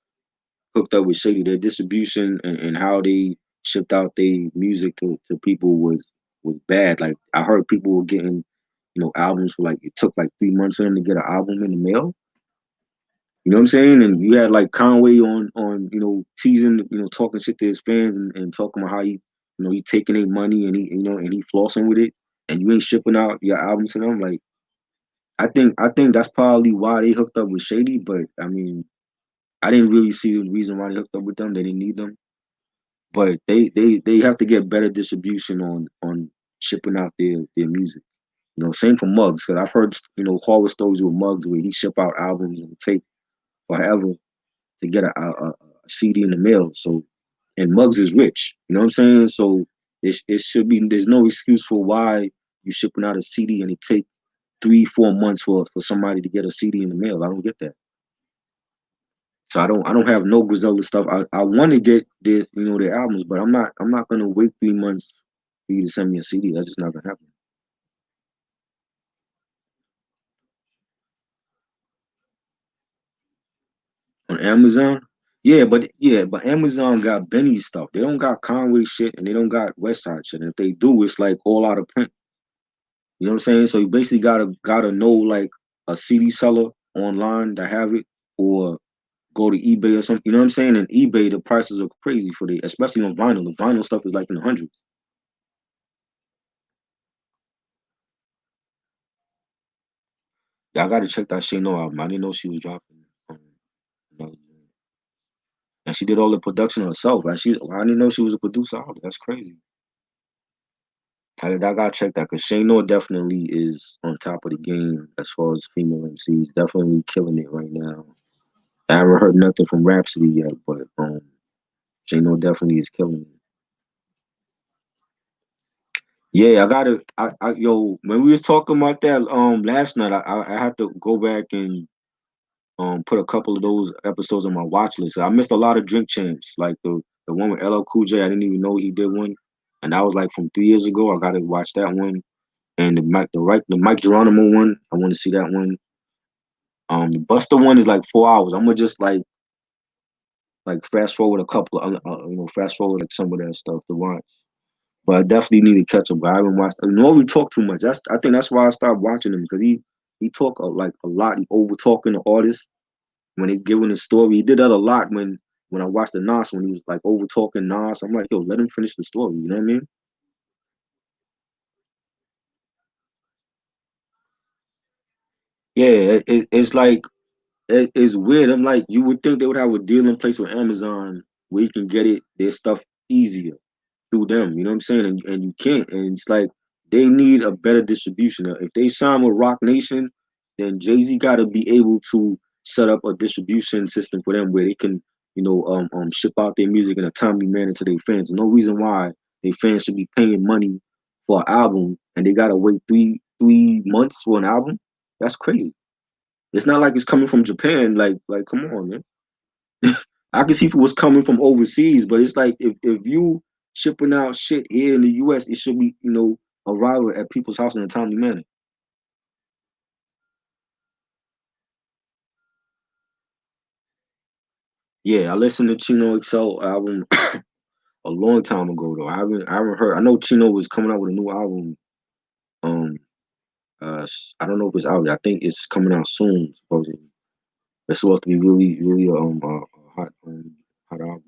hooked up with Shady. Their distribution and how they shipped out their music to people was bad. Like I heard people were getting, albums for like it took like 3 months for them to get an album in the mail. You know what I'm saying? And you had like Conway on teasing, talking shit to his fans and talking about how he taking their money and he flossing with it, and you ain't shipping out your album to them. Like I think that's probably why they hooked up with Shady. But I mean, I didn't really see the reason why they hooked up with them. They didn't need them, but they have to get better distribution on shipping out their music. Same for Muggs, because I've heard horror stories with Muggs where he ship out albums and take forever to get a CD in the mail. So, and Muggs is rich. You know what I'm saying? So it should be. There's no excuse for why you shipping out a CD and it take 3-4 months for somebody to get a CD in the mail. I don't get that. So I don't have no Griselda stuff. I want to get their albums, but I'm not gonna wait 3 months for you to send me a CD. That's just not gonna happen. On Amazon. Yeah, but Amazon got Benny stuff. They don't got Conway shit and they don't got West Side shit. And if they do, it's like all out of print. You know what I'm saying? So you basically gotta know like a CD seller online that have it, or go to eBay or something. You know what I'm saying? And eBay, the prices are crazy for the, especially on vinyl. The vinyl stuff is like in the hundreds. Yeah, I gotta check that Shano album. I didn't know she was dropping. Another joint. And she did all the production herself. I didn't know she was a producer. That's crazy. I gotta check that because Shano definitely is on top of the game as far as female MCs. Definitely killing it right now. I haven't heard nothing from Rhapsody yet, but Shano definitely is killing it. Yeah, I gotta. Yo, when we was talking about that last night, I had to go back and put a couple of those episodes on my watch list. I missed a lot of Drink Champs, like the one with LL Cool J. I didn't even know he did one, and that was like from 3 years ago. I gotta watch that one. And the Mike Geronimo one, I want to see that one. The Buster one is like 4 hours. I'm gonna just like fast forward a couple of fast forward like some of that stuff to watch. But I definitely need to catch up. But I haven't watched. We talk too much. I think that's why I stopped watching him, because he talk like a lot. He over talking the artist when he giving his story. He did that a lot when I watched the Nas, when he was like over talking Nas. I'm like, yo, let him finish the story. You know what I mean? Yeah, it's like it's weird. I'm like, you would think they would have a deal in place with Amazon where you can get their stuff easier through them. You know what I'm saying? And you can't. And it's like they need a better distribution. If they sign with Rock Nation, then Jay-Z got to be able to set up a distribution system for them where they can, ship out their music in a timely manner to their fans. No reason why their fans should be paying money for an album and they gotta wait three months for an album. That's crazy. It's not like it's coming from Japan. Like come on, man. I can see if it was coming from overseas, but it's like if you shipping out shit here in the US, it should be, arrival at people's house in a timely manner. Yeah, I listened to Chino Excel album a long time ago though. I haven't heard. I know Chino was coming out with a new album. Um I don't know if it's out yet. I think it's coming out soon, supposedly. It's supposed to be really, really a hot album.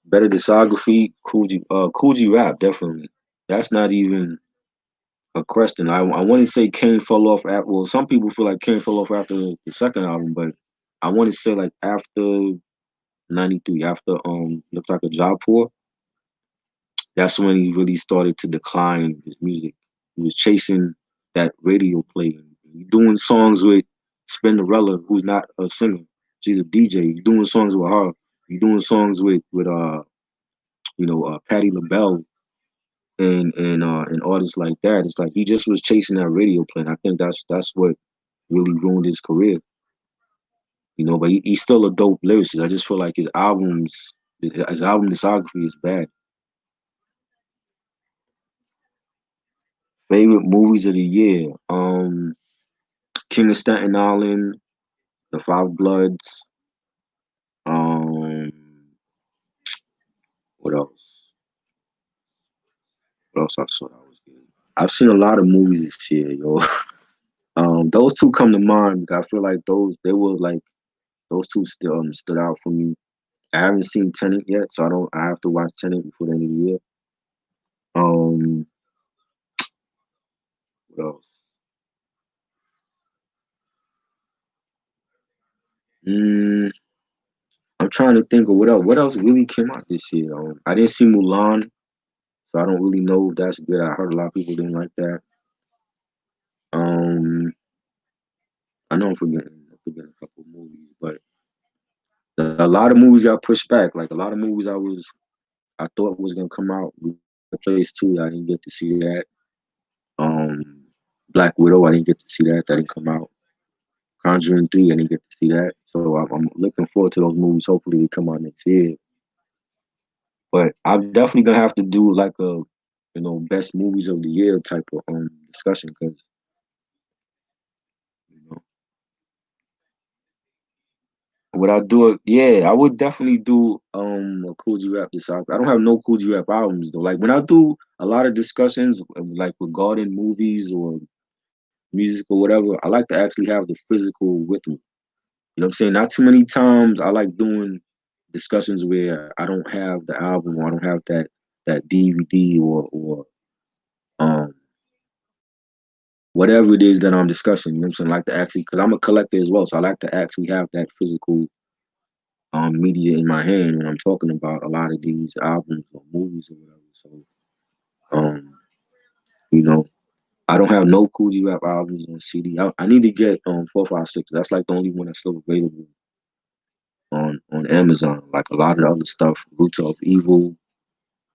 Better discography, Coogee rap, definitely. That's not even a question. I want to say Kane fell off after. Well, some people feel like Kane fell off after the second album, but I want to say like after '93, after looks like a job for. That's when he really started to decline his music. He was chasing that radio play. He doing songs with Spinderella, who's not a singer. She's a DJ. He's doing songs with her. He's doing songs with Patti LaBelle and artists like that. It's like he just was chasing that radio play. And I think that's what really ruined his career. But he's still a dope lyricist. I just feel like his album discography is bad. Favorite movies of the year. King of Staten Island, The Five Bloods. Um, what else? What else I saw that was good? I've seen a lot of movies this year, yo. Those two come to mind because I feel like those two still stood out for me. I haven't seen Tenet yet, so I have to watch Tenet before the end of the year. Um, what else? Mm, I'm trying to think of what else. What else really came out this year? I didn't see Mulan, so I don't really know if that's good. I heard a lot of people didn't like that. Um, I know I'm forgetting a couple of movies, but a lot of movies got pushed back. Like a lot of movies I thought was gonna come out. Place Two, I didn't get to see that. Um, Black Widow, I didn't get to see that. That didn't come out. Conjuring 3, I didn't get to see that. So I'm looking forward to those movies. Hopefully they come out next year. But I'm definitely gonna have to do like a best movies of the year type of discussion because you know would I do it? Yeah, I would definitely do a Cool G Rap disciple. I don't have no Cool G Rap albums though. Like when I do a lot of discussions like regarding movies or music or whatever, I like to actually have the physical with me. You know what I'm saying? Not too many times I like doing discussions where I don't have the album or I don't have that DVD or um whatever it is that I'm discussing. You know what I'm saying? I like to actually because I'm a collector as well, so I like to actually have that physical media in my hand when I'm talking about a lot of these albums or movies or whatever. So um, you know, I don't have no Cool G Rap albums on CD. I need to get 456. That's like the only one that's still available on Amazon. Like a lot of the other stuff, Roots of Evil,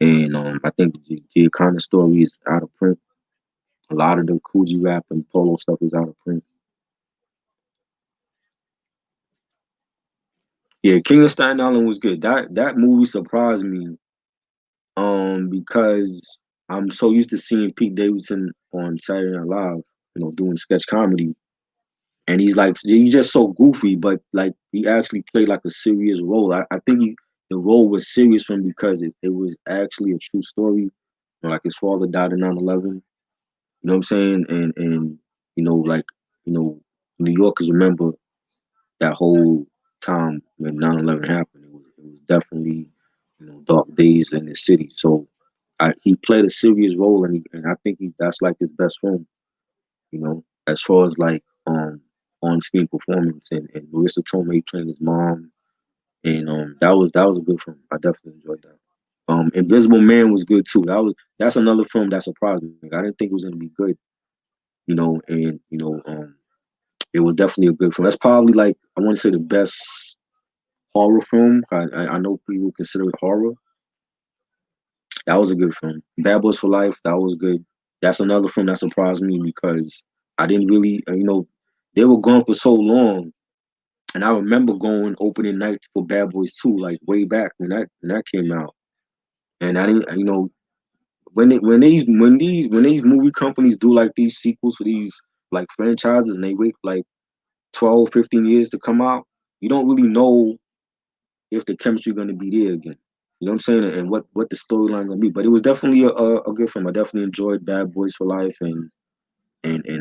and I think the kind of story is out of print. A lot of the Cool G Rap and Polo stuff is out of print. Yeah, King of Staten Island was good. That movie surprised me because I'm so used to seeing Pete Davidson on Saturday Night Live, doing sketch comedy, and he's just so goofy, but like he actually played like a serious role. I think the role was serious for him because it was actually a true story. Like his father died in 9/11. You know what I'm saying? And like New Yorkers remember that whole time when 9/11 happened. It was definitely dark days in the city. So he played a serious role, and I think that's like his best film. As far as like on screen performance and Marissa Tomei playing his mom, and that was a good film. I definitely enjoyed that. Invisible Man was good too. That's another film that surprised me. I didn't think it was gonna be good, and it was definitely a good film. That's probably like I want to say the best horror film. I know people consider it horror. That was a good film. Bad Boys for Life. That was good. That's another film that surprised me because I didn't really, they were gone for so long, and I remember going opening night for Bad Boys 2, like way back when that came out, and I didn't, when these movie companies do like these sequels for these like franchises and they wait like 12, 15 years to come out, you don't really know if the chemistry going to be there again. You know what I'm saying? And what the storyline going to be. But it was definitely a good film. I definitely enjoyed Bad Boys for Life and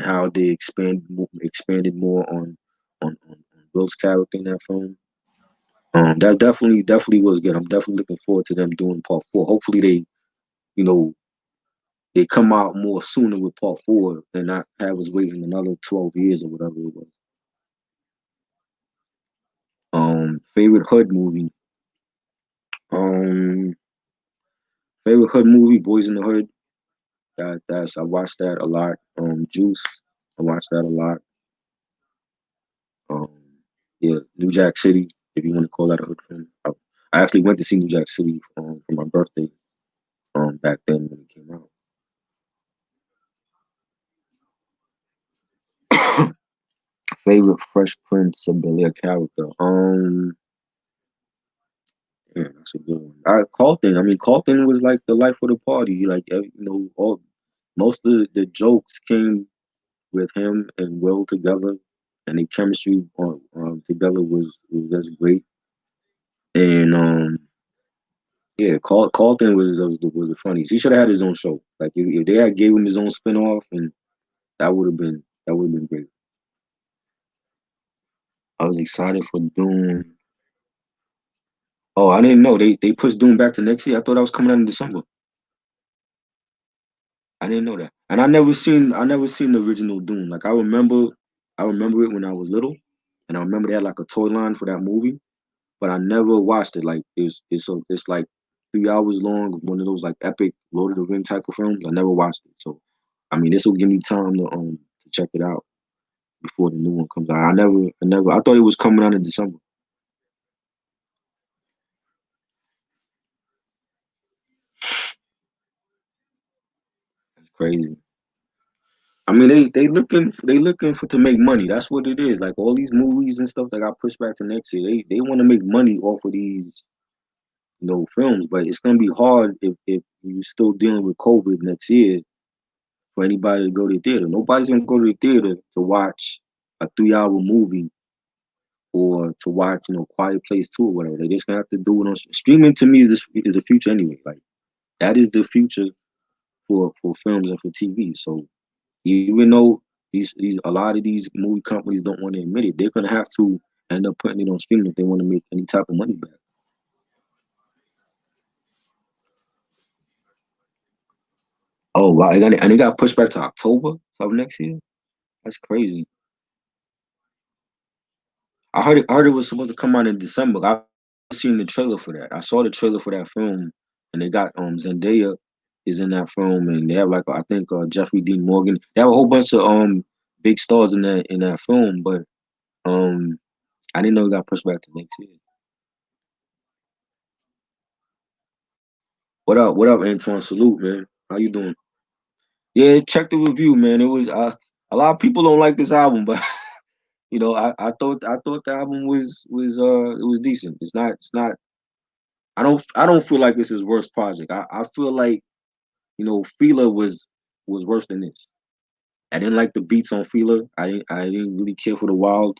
how they expanded more on Will's character in that film. That definitely was good. I'm definitely looking forward to them doing part four. Hopefully you know, they come out more sooner with part four and not have us waiting another 12 years or whatever it was. Favorite hood movie. Um, favorite hood movie, Boys in the Hood. That's I watched that a lot. Juice, I watched that a lot. Um, yeah, New Jack City, if you want to call that a hood film. I actually went to see New Jack City for my birthday back then when it came out. Favorite Fresh Prince of Bel-Air character. Yeah, that's a good one. Carlton. I mean, Carlton was like the life of the party. Like all most of the jokes came with him and Will together, and the chemistry together was just great. And yeah, Carlton was the funniest. He should have had his own show. Like if they had gave him his own spinoff, and that would have been great. I was excited for Dune. Oh, I didn't know they pushed Dune back to next year. I thought that was coming out in December. I didn't know that, and I never seen the original Dune. Like I remember it when I was little, and I remember they had like a toy line for that movie, but I never watched it. Like it's like 3 hours long, one of those like epic Lord of the Ring type of films. I never watched it, so I mean this will give me time to check it out before the new one comes out. I never I thought it was coming out in December. That's crazy. I mean, they looking for to make money. That's what it is. Like all these movies and stuff that got pushed back to next year, they want to make money off of these films. But it's gonna be hard if you're still dealing with COVID next year for anybody to go to the theater. Nobody's gonna go to the theater to watch a 3 hour movie or to watch Quiet Place Two or whatever. They're just gonna have to do it on streaming. To me, is the future anyway. Like that is the future for films and for TV. So even though these a lot of these movie companies don't want to admit it, they're gonna have to end up putting it on streaming if they want to make any type of money back. Oh wow, and it got pushed back to October of next year. That's crazy. I heard it was supposed to come out in December. I seen the trailer for that. I saw the trailer for that film, and they got Zendaya is in that film, and they have like I think Jeffrey Dean Morgan. They have a whole bunch of big stars in that film, but um I didn't know it got pushed back to next year. What up? What up, Antoine? Salute, man. How you doing? Yeah, check the review, man. It was a lot of people don't like this album, but I thought the album was it was decent. It's not I don't feel like this is worst project. I feel like Fila was worse than this. I didn't like the beats on Fila. I didn't really care for the Wild.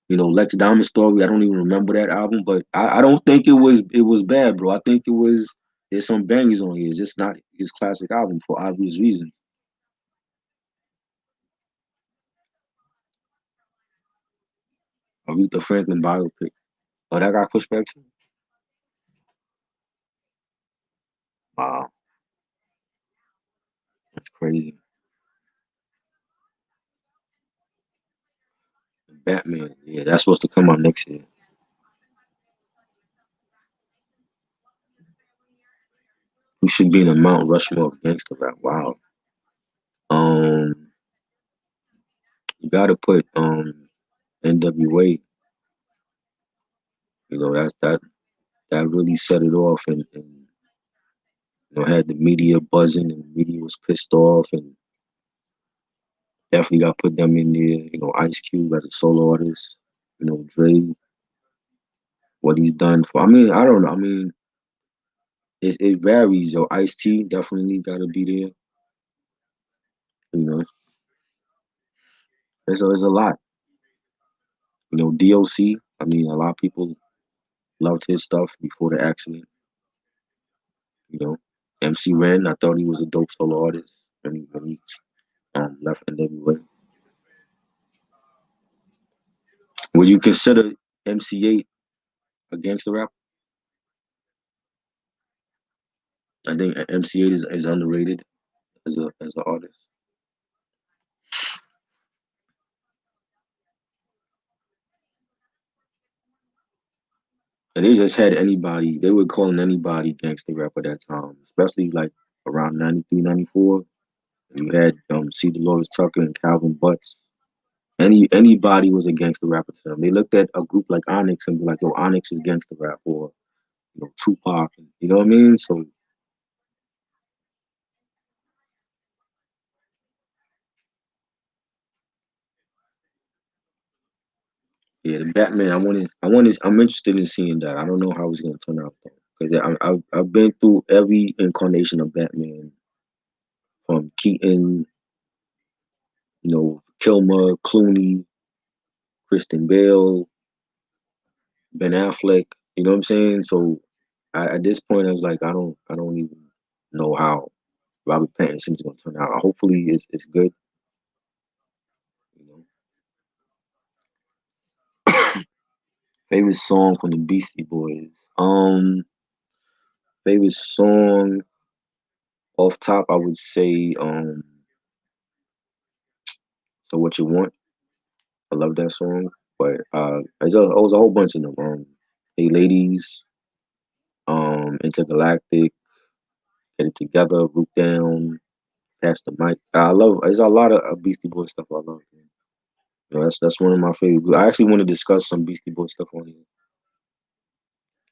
Lex Diamond Story. I don't even remember that album, but I don't think it was bad, bro. I think it was there's some bangers on here. It's just not his classic album for obvious reasons. Aretha Franklin biopic. Oh, that got pushed back too. Wow, that's crazy. Batman. Yeah, that's supposed to come out next year. We should be in the Mount Rushmore of gangster rap. Wow. Um, you got to put NWA. That really set it off and had the media buzzing and the media was pissed off and definitely got to put them in there. Ice Cube as a solo artist. Dre, what he's done for. I mean, I don't know. I mean, it varies. Yo, Ice T definitely got to be there. You know, there's a lot. DOC. I mean, a lot of people loved his stuff before the accident. You know, MC Ren. I thought he was a dope solo artist when he left NWA. Would you consider MC8 a gangster rap? I think MC8 is underrated as an artist. And they just had anybody. They were calling anybody gangster rap at that time, especially like around 93, 94. You had C. Dolores Tucker and Calvin Butts. Anybody was a gangster rapper to them. They looked at a group like Onyx and be like, "Yo, Onyx is gangster rap," or Tupac. You know what I mean? So yeah, the Batman. I'm interested in seeing that. I don't know how it's gonna turn out though, because I've been through every incarnation of Batman from Keaton, Kilmer, Clooney, Kristen Bell, Ben Affleck. You know what I'm saying? So at this point, I was like, I don't even know how Robert Pattinson's gonna turn out. Hopefully, it's good. You know, favorite song from the Beastie Boys. Favorite song off top, I would say, "So What You Want." I love that song, but it was a whole bunch of them. "Hey Ladies," "Intergalactic," "Get It Together," "Root Down," "Pass the Mic." I love. There's a lot of Beastie Boys stuff I love. Man. You know, that's one of my favorite groups. I actually want to discuss some Beastie Boys stuff on here.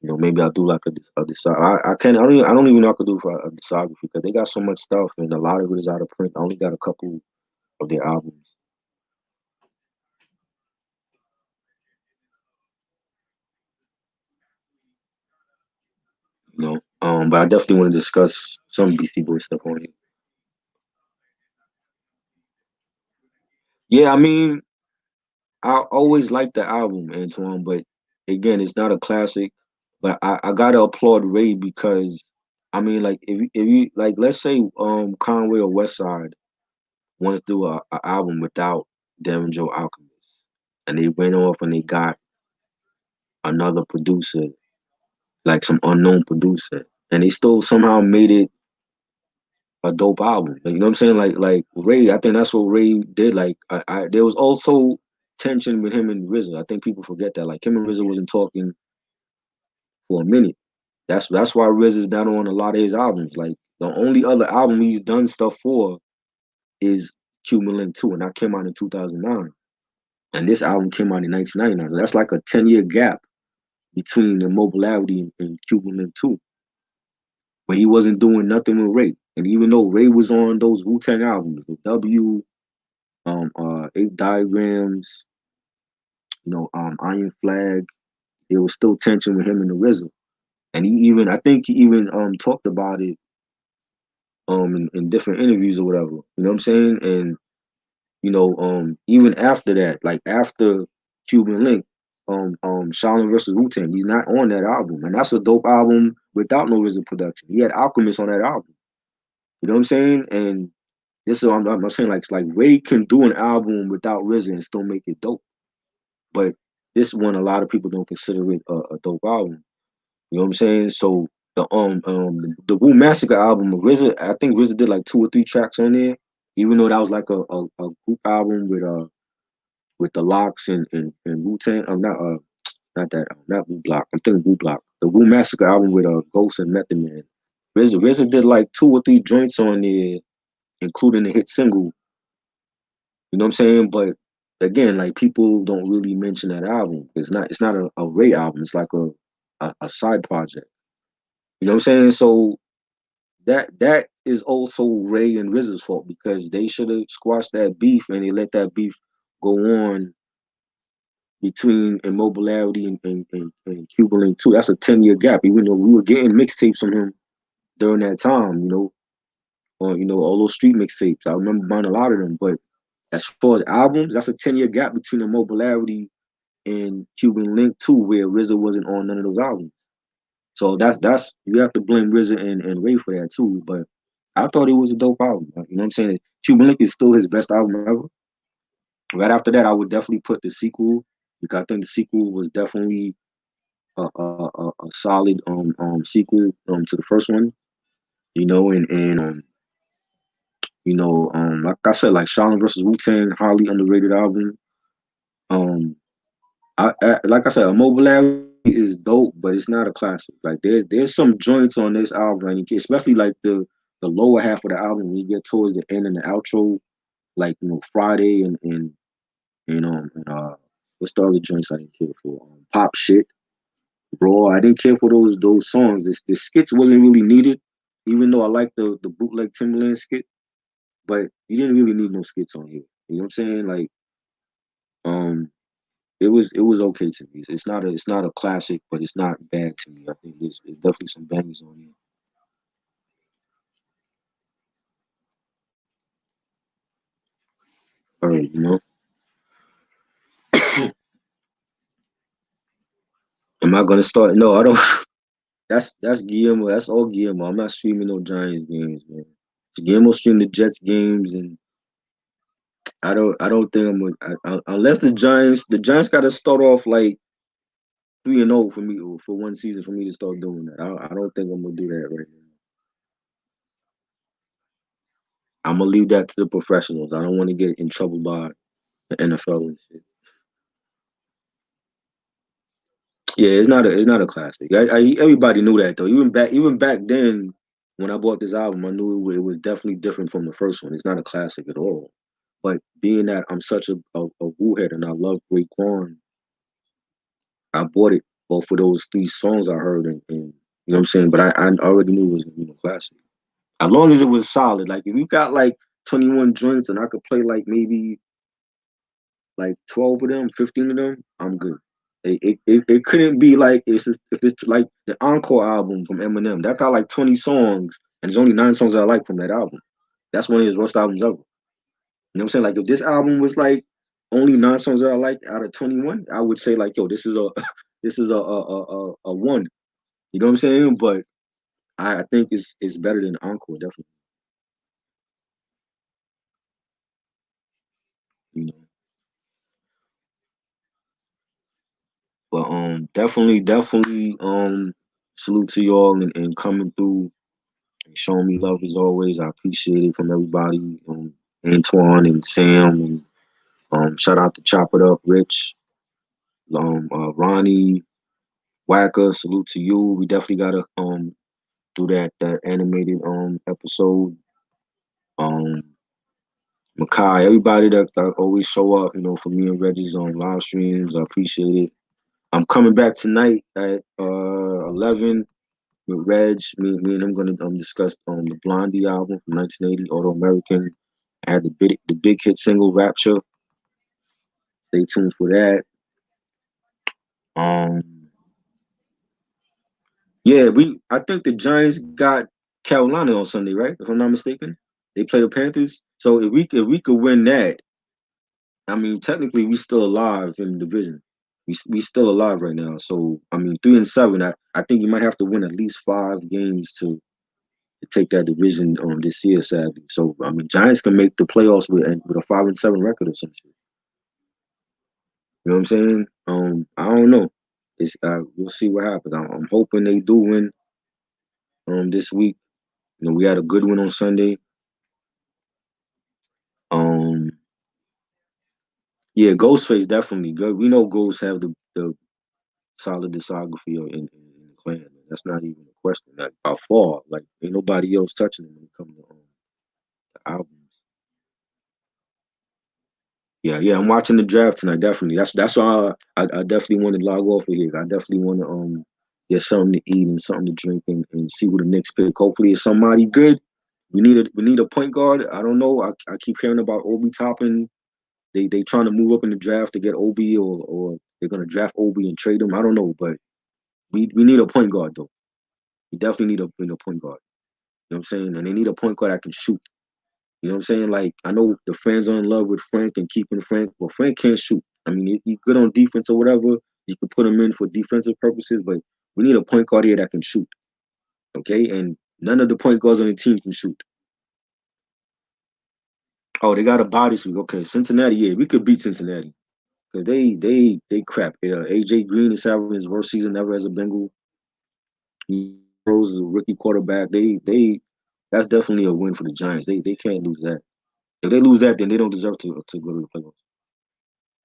You know, maybe I'll do like a discography. I can't. I don't even know what I could do for a discography because they got so much stuff and a lot of it is out of print. I only got a couple of their albums. You know, but I definitely want to discuss some Beastie Boys stuff on here. Yeah, I mean, I always liked the album, Antoine, but again, it's not a classic. But I gotta applaud Ray because I mean, like if you like, let's say Conway or Westside wanted to do a album without Devin Joe Alchemist, and they went off and they got another producer, like some unknown producer, and they still somehow made it a dope album. Like, you know what I'm saying? Like Ray, I think that's what Ray did. Like there was also tension with him and RZA. I think people forget that. Like him and RZA wasn't talking for a minute. That's why RZA's not on a lot of his albums. Like the only other album he's done stuff for is Cuban Link 2, and that came out in 2009. And this album came out in 1999. So that's like a 10-year gap between Immobilarity and Cuban Link 2. But he wasn't doing nothing with Ray. And even though Ray was on those WuTang albums, the W, Eight Diagrams, Iron Flag, there was still tension with him and the RZA. And I think he even talked about it in different interviews or whatever. You know what I'm saying? And even after that, like after Cuban Link, Shaolin versus Wu-Tang, he's not on that album. And that's a dope album without no RZA production. He had Alchemist on that album. You know what I'm saying? And this is what I'm saying, like Ray can do an album without RZA and still make it dope. But this one, a lot of people don't consider it a dope album. You know what I'm saying? So the Wu Massacre album, RZA, I think RZA did like two or three tracks on there, even though that was like a group album with the Locks and Wu Tang. Not Wu Block. I'm thinking Wu Block. The Wu Massacre album with Ghost and Method Man. RZA did like two or three joints on there, including the hit single. You know what I'm saying? But again, like people don't really mention that album. It's not a Ray album. It's like a side project. You know what I'm saying? So that is also Ray and RZA's fault because they should have squashed that beef and they let that beef go on between Immobilarity and Cuban Link 2. That's a 10-year gap, even though we were getting mixtapes from him during that time, or all those street mixtapes. I remember buying a lot of them. But as far as albums, that's a 10-year gap between Immobilarity and Cuban Link 2, where RZA wasn't on none of those albums. So that's you have to blame RZA and Ray for that too. But I thought it was a dope album. Like, you know what I'm saying? Cuban Link is still his best album ever. Right after that, I would definitely put the sequel because I think the sequel was definitely a solid sequel to the first one. Like I said, like Shaolin versus Wu Tang, highly underrated album. Um, like I said, Immobilarity is dope, but it's not a classic. Like there's some joints on this album, and especially like the lower half of the album when you get towards the end and the outro, like Friday and what's the other joints I didn't care for? Pop Shit, Raw. I didn't care for those songs. The skits wasn't really needed, even though I like the bootleg Timberland skit, but you didn't really need no skits on here. You know what I'm saying? Like um it was okay to me. It's not a classic, but it's not bad to me. I think there's definitely some bangers on here. All right, Am I gonna start? No, I don't. That's Guillermo. That's all Guillermo. I'm not streaming no Giants games, man. Guillermo stream the Jets games, and I don't think I'm gonna, unless the Giants got to start off like 3-0 for me or for one season for me to start doing that. I don't think I'm gonna do that right now. I'm gonna leave that to the professionals. I don't want to get in trouble by the NFL and shit. Yeah, it's not a classic. Everybody knew that though. Even back then, when I bought this album, I knew it was definitely different from the first one. It's not a classic at all. But being that I'm such a Wu head and I love Raekwon, I bought it both for those three songs I heard and you know what I'm saying. But I already knew it was gonna be a classic. As long as it was solid. Like if you got like 21 joints and I could play like maybe like 12 of them, 15 of them, I'm good. It couldn't be like if it's like the Encore album from Eminem. That got like 20 songs, and there's only 9 songs that I like from that album. That's one of his worst albums ever. You know what I'm saying? Like if this album was like only 9 songs that I like out of 21, I would say like, yo, this is a this is a one. You know what I'm saying? But I think it's better than Encore, definitely. You know. But definitely salute to y'all and coming through and showing me love as always. I appreciate it from everybody. Antoine and Sam and shout out to Chop It Up, Rich, Ronnie, Wacker, salute to you. We definitely gotta do that animated episode. Um Makai, everybody that always show up, for me and Reggie's on live streams. I appreciate it. I'm coming back tonight at 11 with Reg. Me and I'm gonna discuss the Blondie album from 1980, Auto American. I had the big hit single Rapture. Stay tuned for that. Um, yeah, I think the Giants got Carolina on Sunday, right? If I'm not mistaken, they play the Panthers. So if we could win that, I mean, technically we still alive in the division. We still alive right now. So I mean, 3-7. I think you might have to win at least 5 games to take that division this year, sadly. So I mean, Giants can make the playoffs with a 5-7 record or something. You know what I'm saying? I don't know. We'll see what happens. I'm hoping they do win this week. We had a good one on Sunday. Um, yeah, Ghostface definitely good. We know Ghost have the solid discography in the clan. Man. That's not even a question. Like by far, like ain't nobody else touching him when it comes to the albums. Yeah, I'm watching the draft tonight. Definitely, that's why I definitely want to log off of here. I definitely want to get something to eat and something to drink and see who the Knicks pick. Hopefully, it's somebody good. We need a point guard. I don't know. I keep hearing about Obi Toppin. They trying to move up in the draft to get Obi or they're gonna draft Obi and trade him. I don't know, but we need a point guard though. We definitely need a point guard. You know what I'm saying? And they need a point guard that can shoot. You know what I'm saying? Like I know the fans are in love with Frank and keeping Frank, but Frank can't shoot. I mean, he's good on defense or whatever. You can put him in for defensive purposes, but we need a point guard here that can shoot. Okay, and none of the point guards on the team can shoot. Oh, they got a body suit. Okay, Cincinnati. Yeah, we could beat Cincinnati because they crap. Yeah, AJ Green is having his worst season ever as a Bengal. Rose is a rookie quarterback. They that's definitely a win for the Giants. They can't lose that. If they lose that, then they don't deserve to go to the playoffs.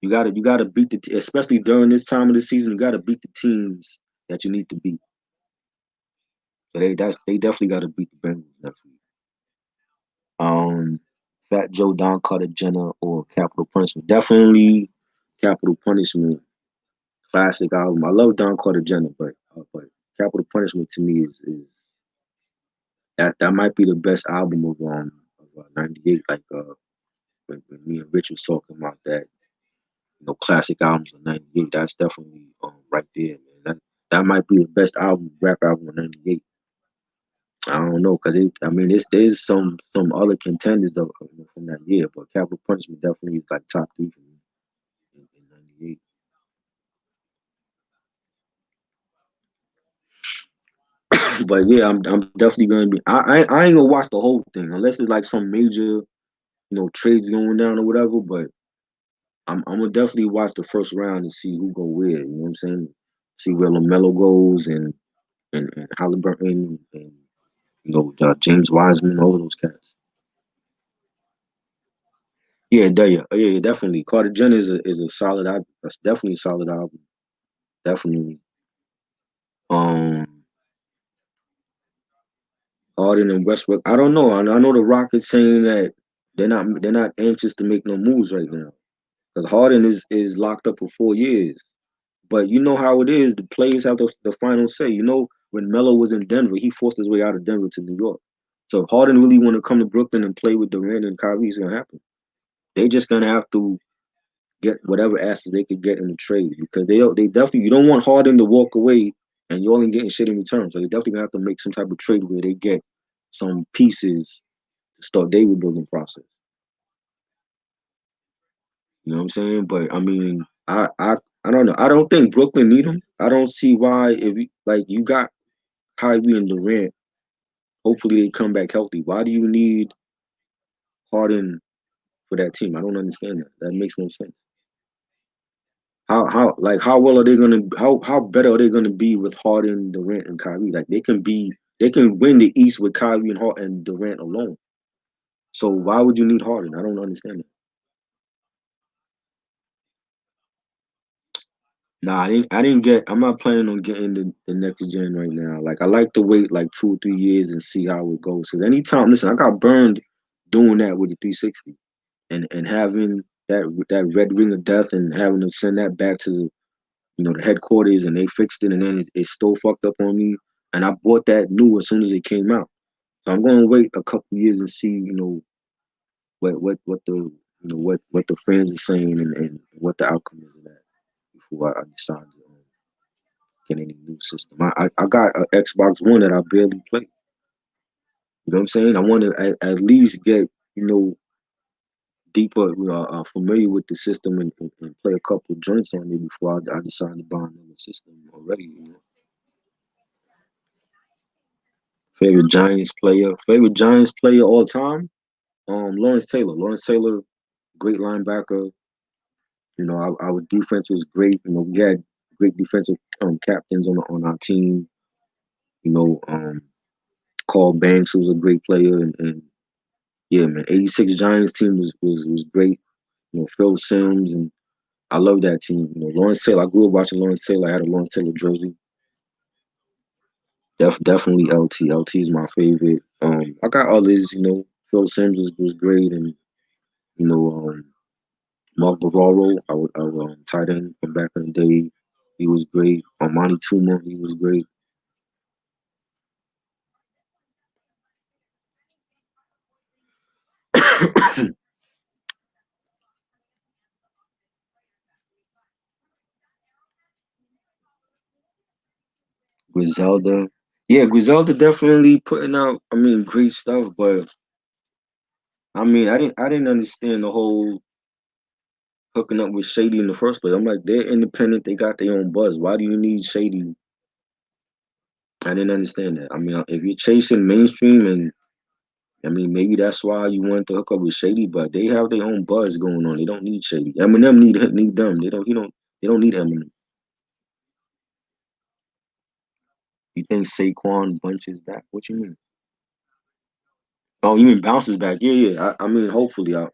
You gotta beat especially during this time of the season. You gotta beat the teams that you need to beat. So they definitely gotta beat the Bengals next week. Um, Fat Joe, Don Carter, Jenner, or Capital Punishment. Definitely Capital Punishment. Classic album. I love Don Carter Jenner, but Capital Punishment to me is that might be the best album of '98. Like when me and Rich was talking about that classic albums of '98. That's definitely right there, man. That might be the best rap album of '98. I don't know, cause I mean, there's some other contenders from that year, but Capital Punishment definitely is like top 3 for me in '98. But yeah, I'm definitely gonna be. I ain't gonna watch the whole thing unless it's like some major trades going down or whatever. But I'm gonna definitely watch the first round and see who go where. You know what I'm saying? See where LaMelo goes and Halliburton and James Wiseman, all of those cats. Yeah, definitely. Carter Jenner is a solid album. That's definitely a solid album. Definitely. Um, Harden and Westbrook. I don't know. I know the Rockets saying that they're not anxious to make no moves right now because Harden is locked up for 4 years. But you know how it is. The players have the final say. When Melo was in Denver, he forced his way out of Denver to New York. So if Harden really want to come to Brooklyn and play with Durant and Kyrie, it's gonna happen. They're just gonna have to get whatever assets they could get in the trade because they definitely you don't want Harden to walk away and you're only getting shit in return. So they definitely gonna have to make some type of trade where they get some pieces to start their rebuilding process. You know what I'm saying? But I mean, I don't know. I don't think Brooklyn need him. I don't see why if you got Kyrie and Durant. Hopefully they come back healthy. Why do you need Harden for that team? I don't understand that. That makes no sense. How well are they gonna how better are they gonna be with Harden, Durant, and Kyrie? Like they can win the East with Kyrie and and Durant alone. So why would you need Harden? I don't understand it. Nah, I didn't get. I'm not planning on getting the next gen right now. Like I like to wait like 2 or 3 years and see how it goes. Because anytime, listen, I got burned doing that with the 360 and having that red ring of death and having to send that back to the headquarters and they fixed it and then it still fucked up on me. And I bought that new as soon as it came out. So I'm gonna wait a couple years and see, what the what the fans are saying and what the outcome is of that before I decide to get any new system. I got an Xbox One that I barely play. You know what I'm saying? I want to at least get deeper, familiar with the system and play a couple joints on it before I decide to buy another system already. Favorite Giants player all time. Lawrence Taylor. Lawrence Taylor, great linebacker. Our defense was great. We had great defensive captains on our team. You know, um, Carl Banks was a great player, and yeah, man, '86 Giants team was great. Phil Simms and I love that team. Lawrence Taylor. I grew up watching Lawrence Taylor. I had a Lawrence Taylor jersey. Definitely LT. LT is my favorite. I got others. Phil Simms was great, and you know, um, Mark Bavaro, our tight end from back in the day. He was great. Armani Tuma, he was great. Griselda. Yeah, Griselda definitely putting out, great stuff, but I didn't understand the whole hooking up with Shady in the first place. I'm like, they're independent, they got their own buzz. Why do you need Shady? I didn't understand that. If you're chasing mainstream and maybe that's why you want to hook up with Shady, but they have their own buzz going on. They don't need Shady. Eminem need them. They don't need Eminem. You think Saquon bunches back? What you mean? Oh, you mean bounces back? Yeah, yeah. Hopefully. What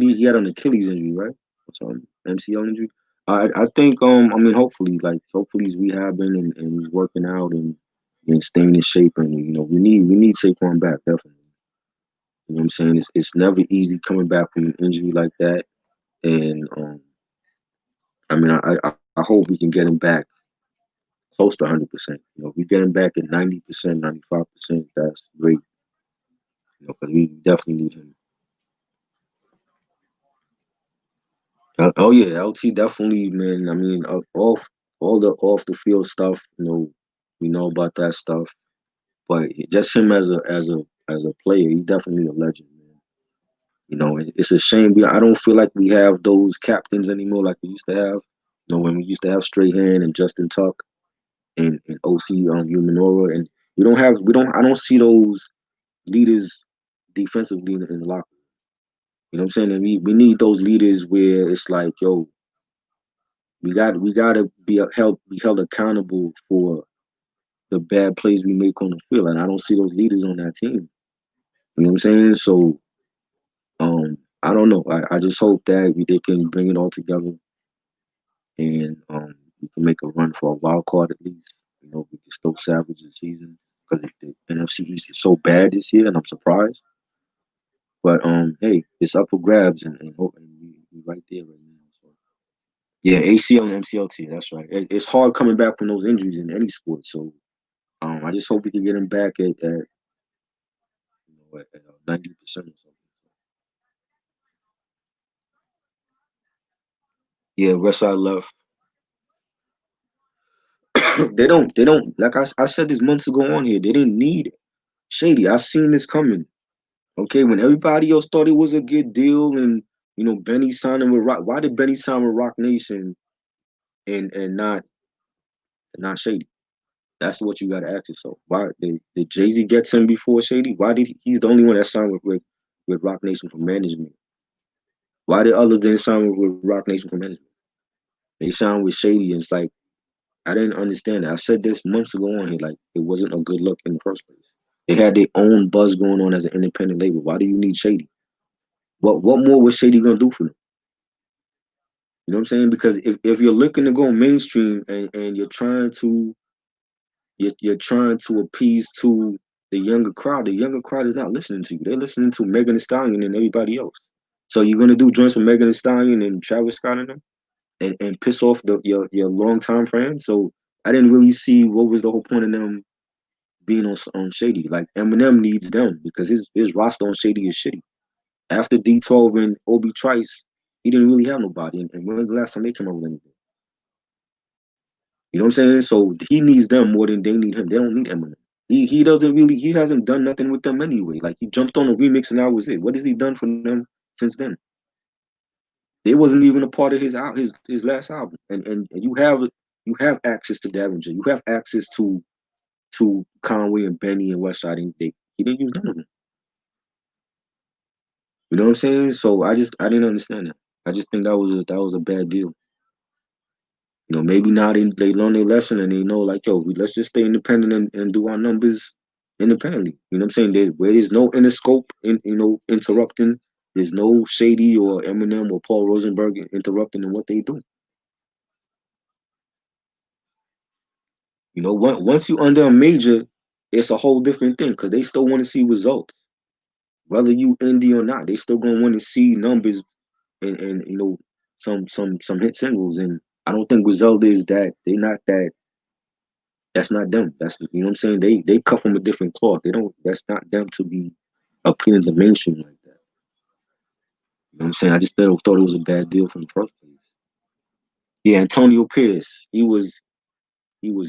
he had an Achilles injury, right? Or something, MCL injury. I think hopefully he's rehabbing and he's working out and staying in shape and we need Saquon back definitely. You know what I'm saying? It's never easy coming back from an injury like that. And I hope we can get him back close to 100%. If we get him back at 90%, 95%, that's great. Because we definitely need him. Oh yeah, LT definitely, man. Off the field stuff. We know about that stuff. But just him as a player, he's definitely a legend, man. It's a shame. I don't feel like we have those captains anymore like we used to have. When we used to have Strahan and Justin Tuck. and OC Umanora, and I don't see those leaders defensively in the locker room. You know what I'm saying? And we need those leaders where it's like, yo, we gotta be held accountable for the bad plays we make on the field, and I don't see those leaders on that team. You know what I'm saying? So I don't know. I just hope that they can bring it all together, and we can make a run for a wild card at least. You know, we can still salvage the season because the NFC East is so bad this year, and I'm surprised. But hey, it's up for grabs, and hope and we right there right now. So yeah, ACL and MCLT. That's right. It's hard coming back from those injuries in any sport. So I just hope we can get him back at 90% or something. Yeah, Westside left. They don't like I said this months ago on here. They didn't need Shady. I seen this coming. Okay, when everybody else thought it was a good deal, and Benny signing with Rock. Why did Benny sign with Rock Nation and not Shady? That's what you got to ask yourself. Why did Jay Z get him before Shady? Why did he's the only one that signed with Rock Nation for management? Why did others didn't sign with Rock Nation for management? They signed with Shady, and it's like I didn't understand it. I said this months ago on here, like it wasn't a good look in the first place. They had their own buzz going on as an independent label. Why do you need Shady? What more was Shady gonna do for them? You know what I'm saying? Because if you're looking to go mainstream and you're trying to appease to the younger crowd is not listening to you. They're listening to Megan Thee Stallion and everybody else. So you're gonna do joints with Megan Thee Stallion and Travis Scott and them and piss off your longtime friends. So I didn't really see what was the whole point of them being on Shady. Like Eminem needs them because his roster on Shady is shitty. After D12 and Obi Trice, he didn't really have nobody. And when was the last time they came up with anything? You know what I'm saying? So he needs them more than they need him. They don't need Eminem. He hasn't done nothing with them anyway. Like he jumped on a remix and that was it. What has he done for them since then? They wasn't even a part of his last album. And you have access to Davinger. You have access to Conway and Benny and Westside. And he didn't use none of them. You know what I'm saying? So I didn't understand that. I just think that was a bad deal. Maybe now they learn their lesson and they know like, yo, let's just stay independent and do our numbers independently. You know what I'm saying? Where there's no Interscope interrupting, there's no Shady or Eminem or Paul Rosenberg interrupting in what they do. Once you under a major, it's a whole different thing because they still want to see results. Whether you indie or not, they still gonna want to see numbers and some hit singles. And I don't think Griselda is that. They not that. That's not them. That's what I'm saying. They cut from a different cloth. They don't. That's not them to be appealing to mainstream like that. You know what I'm saying? I just thought it was a bad deal from the first place. Yeah, Antonio Pierce. He was good.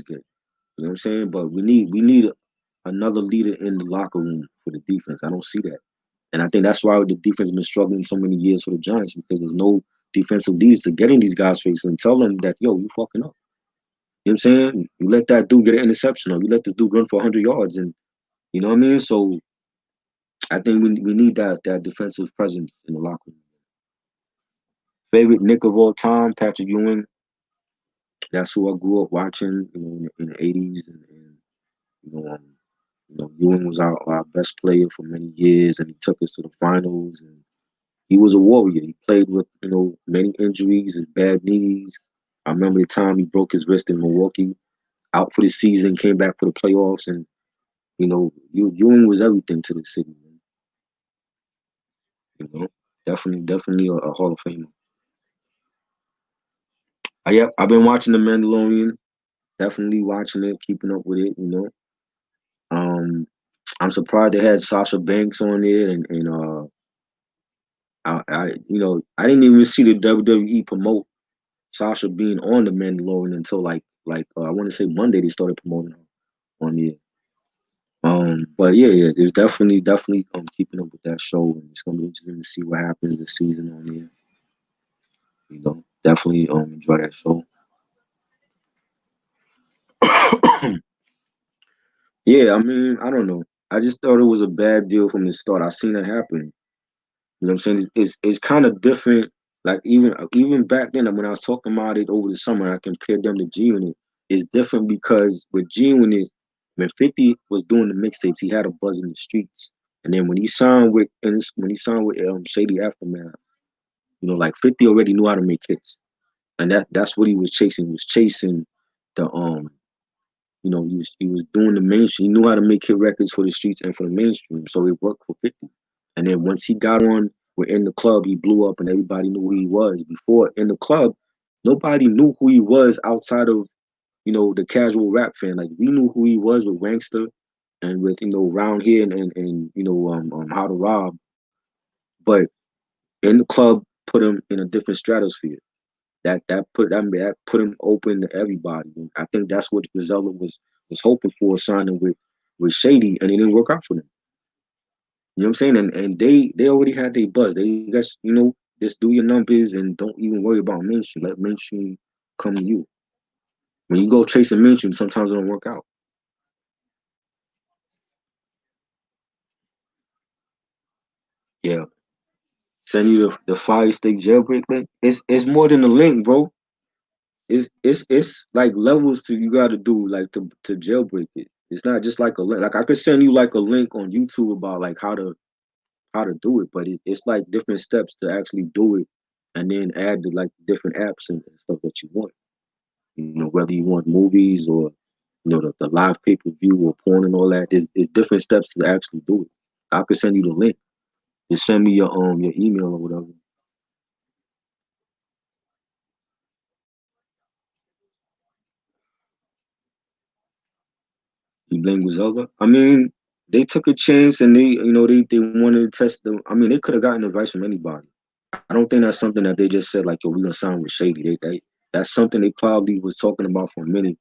You know what I'm saying? But we need another leader in the locker room for the defense. I don't see that. And I think that's why the defense has been struggling so many years for the Giants because there's no defensive leaders to get in these guys' faces and tell them that, yo, you fucking up. You know what I'm saying? You let that dude get an interception or you let this dude run for 100 yards and you know what I mean? So I think we need that defensive presence in the locker room. Favorite Nick of all time, Patrick Ewing. That's who I grew up watching, in the '80s, and you know, um, Ewing was our best player for many years, and he took us to the finals. And he was a warrior. He played with many injuries, his bad knees. I remember the time he broke his wrist in Milwaukee, out for the season, came back for the playoffs, and Ewing was everything to the city. Man. Definitely a Hall of Famer. Yep, I've been watching The Mandalorian. Definitely watching it, keeping up with it. Um, I'm surprised they had Sasha Banks on there, and I didn't even see the WWE promote Sasha being on The Mandalorian until I want to say Monday they started promoting her on there. But yeah, there's definitely keeping up with that show, and it's gonna be interesting to see what happens this season on there. Definitely enjoy that show. Yeah, I mean, I don't know. I just thought it was a bad deal from the start. I seen it happen. You know what I'm saying? It's kind of different. Like even back then, when I was talking about it over the summer, I compared them to G Unit. It's different because with G Unit, when 50 was doing the mixtapes, he had a buzz in the streets. And then when he signed with Shady Aftermath, like 50 already knew how to make hits, and that's what he was chasing. He was chasing the he was doing the mainstream. He knew how to make hit records for the streets and for the mainstream, so it worked for 50. And then once he got on with In the Club, he blew up, and everybody knew who he was. Before In the Club, nobody knew who he was outside of the casual rap fan. Like we knew who he was with Wankster and with Round Here and How to Rob, but In the Club put him in a different stratosphere. That put him open to everybody. And I think that's what Griselda was hoping for, signing with Shady, and it didn't work out for them. You know what I'm saying? And they already had their buzz. They just just do your numbers and don't even worry about mainstream. Let mainstream come to you. When you go chasing mainstream, sometimes it don't work out. Yeah. Send you the Fire Stick jailbreak link. It's more than a link, bro. It's like levels to you got to do like to jailbreak it. It's not just like a link. Like I could send you like a link on YouTube about like how to do it, but it's like different steps to actually do it, and then add the like different apps and stuff that you want. Whether you want movies or the live pay per view or porn and all that. There's different steps to actually do it. I could send you the link. Just send me your email or whatever. You blame Griselda. I mean, they took a chance and they wanted to test them. I mean, they could have gotten advice from anybody. I don't think that's something that they just said like, "Yo, we gonna sign with Shady." That's something they probably was talking about for a minute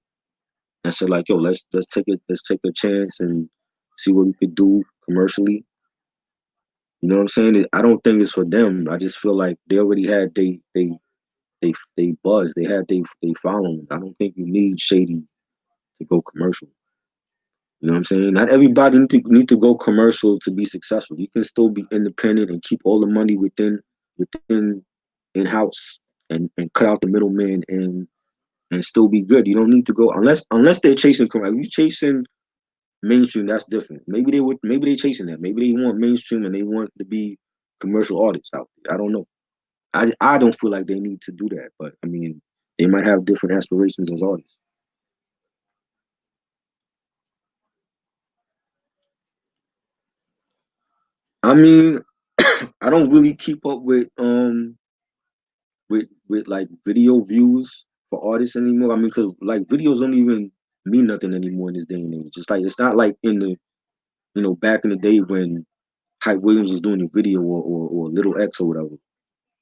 and said like, "Yo, let's take a chance and see what we could do commercially." You know what I'm saying? I don't think it's for them. I just feel like they already had they buzz. They had they following. I don't think you need Shady to go commercial. You know what I'm saying? Not everybody need to go commercial to be successful. You can still be independent and keep all the money within in house and cut out the middleman and still be good. You don't need to go unless they're chasing commercial. If you're chasing mainstream, that's different. Maybe they chasing that. Maybe they want mainstream and they want to be commercial artists out there. I don't know. I don't feel like they need to do that, but I mean they might have different aspirations as artists. I mean, I don't really keep up with like video views for artists anymore. I mean, cause like videos don't even mean nothing anymore in this day and age. It's like it's not like in the back in the day when Hype Williams was doing a video or Little X or whatever. You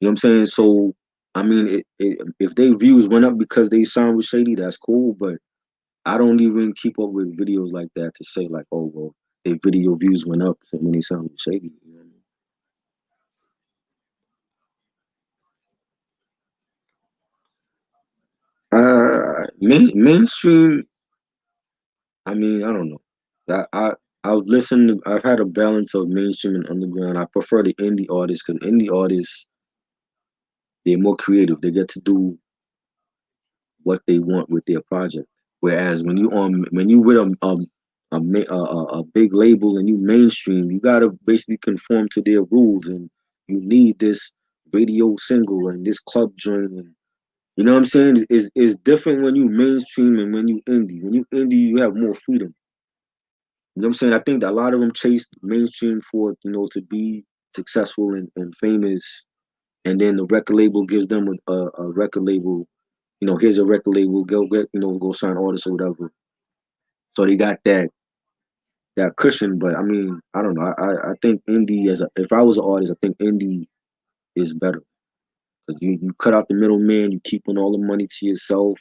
know what I'm saying? So I mean, if they views went up because they signed with Shady, that's cool. But I don't even keep up with videos like that to say like, oh well, their video views went up when they signed with Shady. You know what I mean? Mainstream. I mean, I don't know. I've listened. I've had a balance of mainstream and underground. I prefer the indie artists because indie artists they're more creative. They get to do what they want with their project. Whereas when you with a big label and you mainstream, you gotta basically conform to their rules, and you need this radio single and this club joint, and you know what I'm saying? Is different when you mainstream and when you indie. When you indie, you have more freedom. You know what I'm saying? I think that a lot of them chase mainstream for to be successful and famous, and then the record label gives them a record label. Here's a record label. Go get go sign artists or whatever. So they got that cushion. But I mean, I don't know. I think indie if I was an artist, I think indie is better because you cut out the middleman. You keeping all the money to yourself.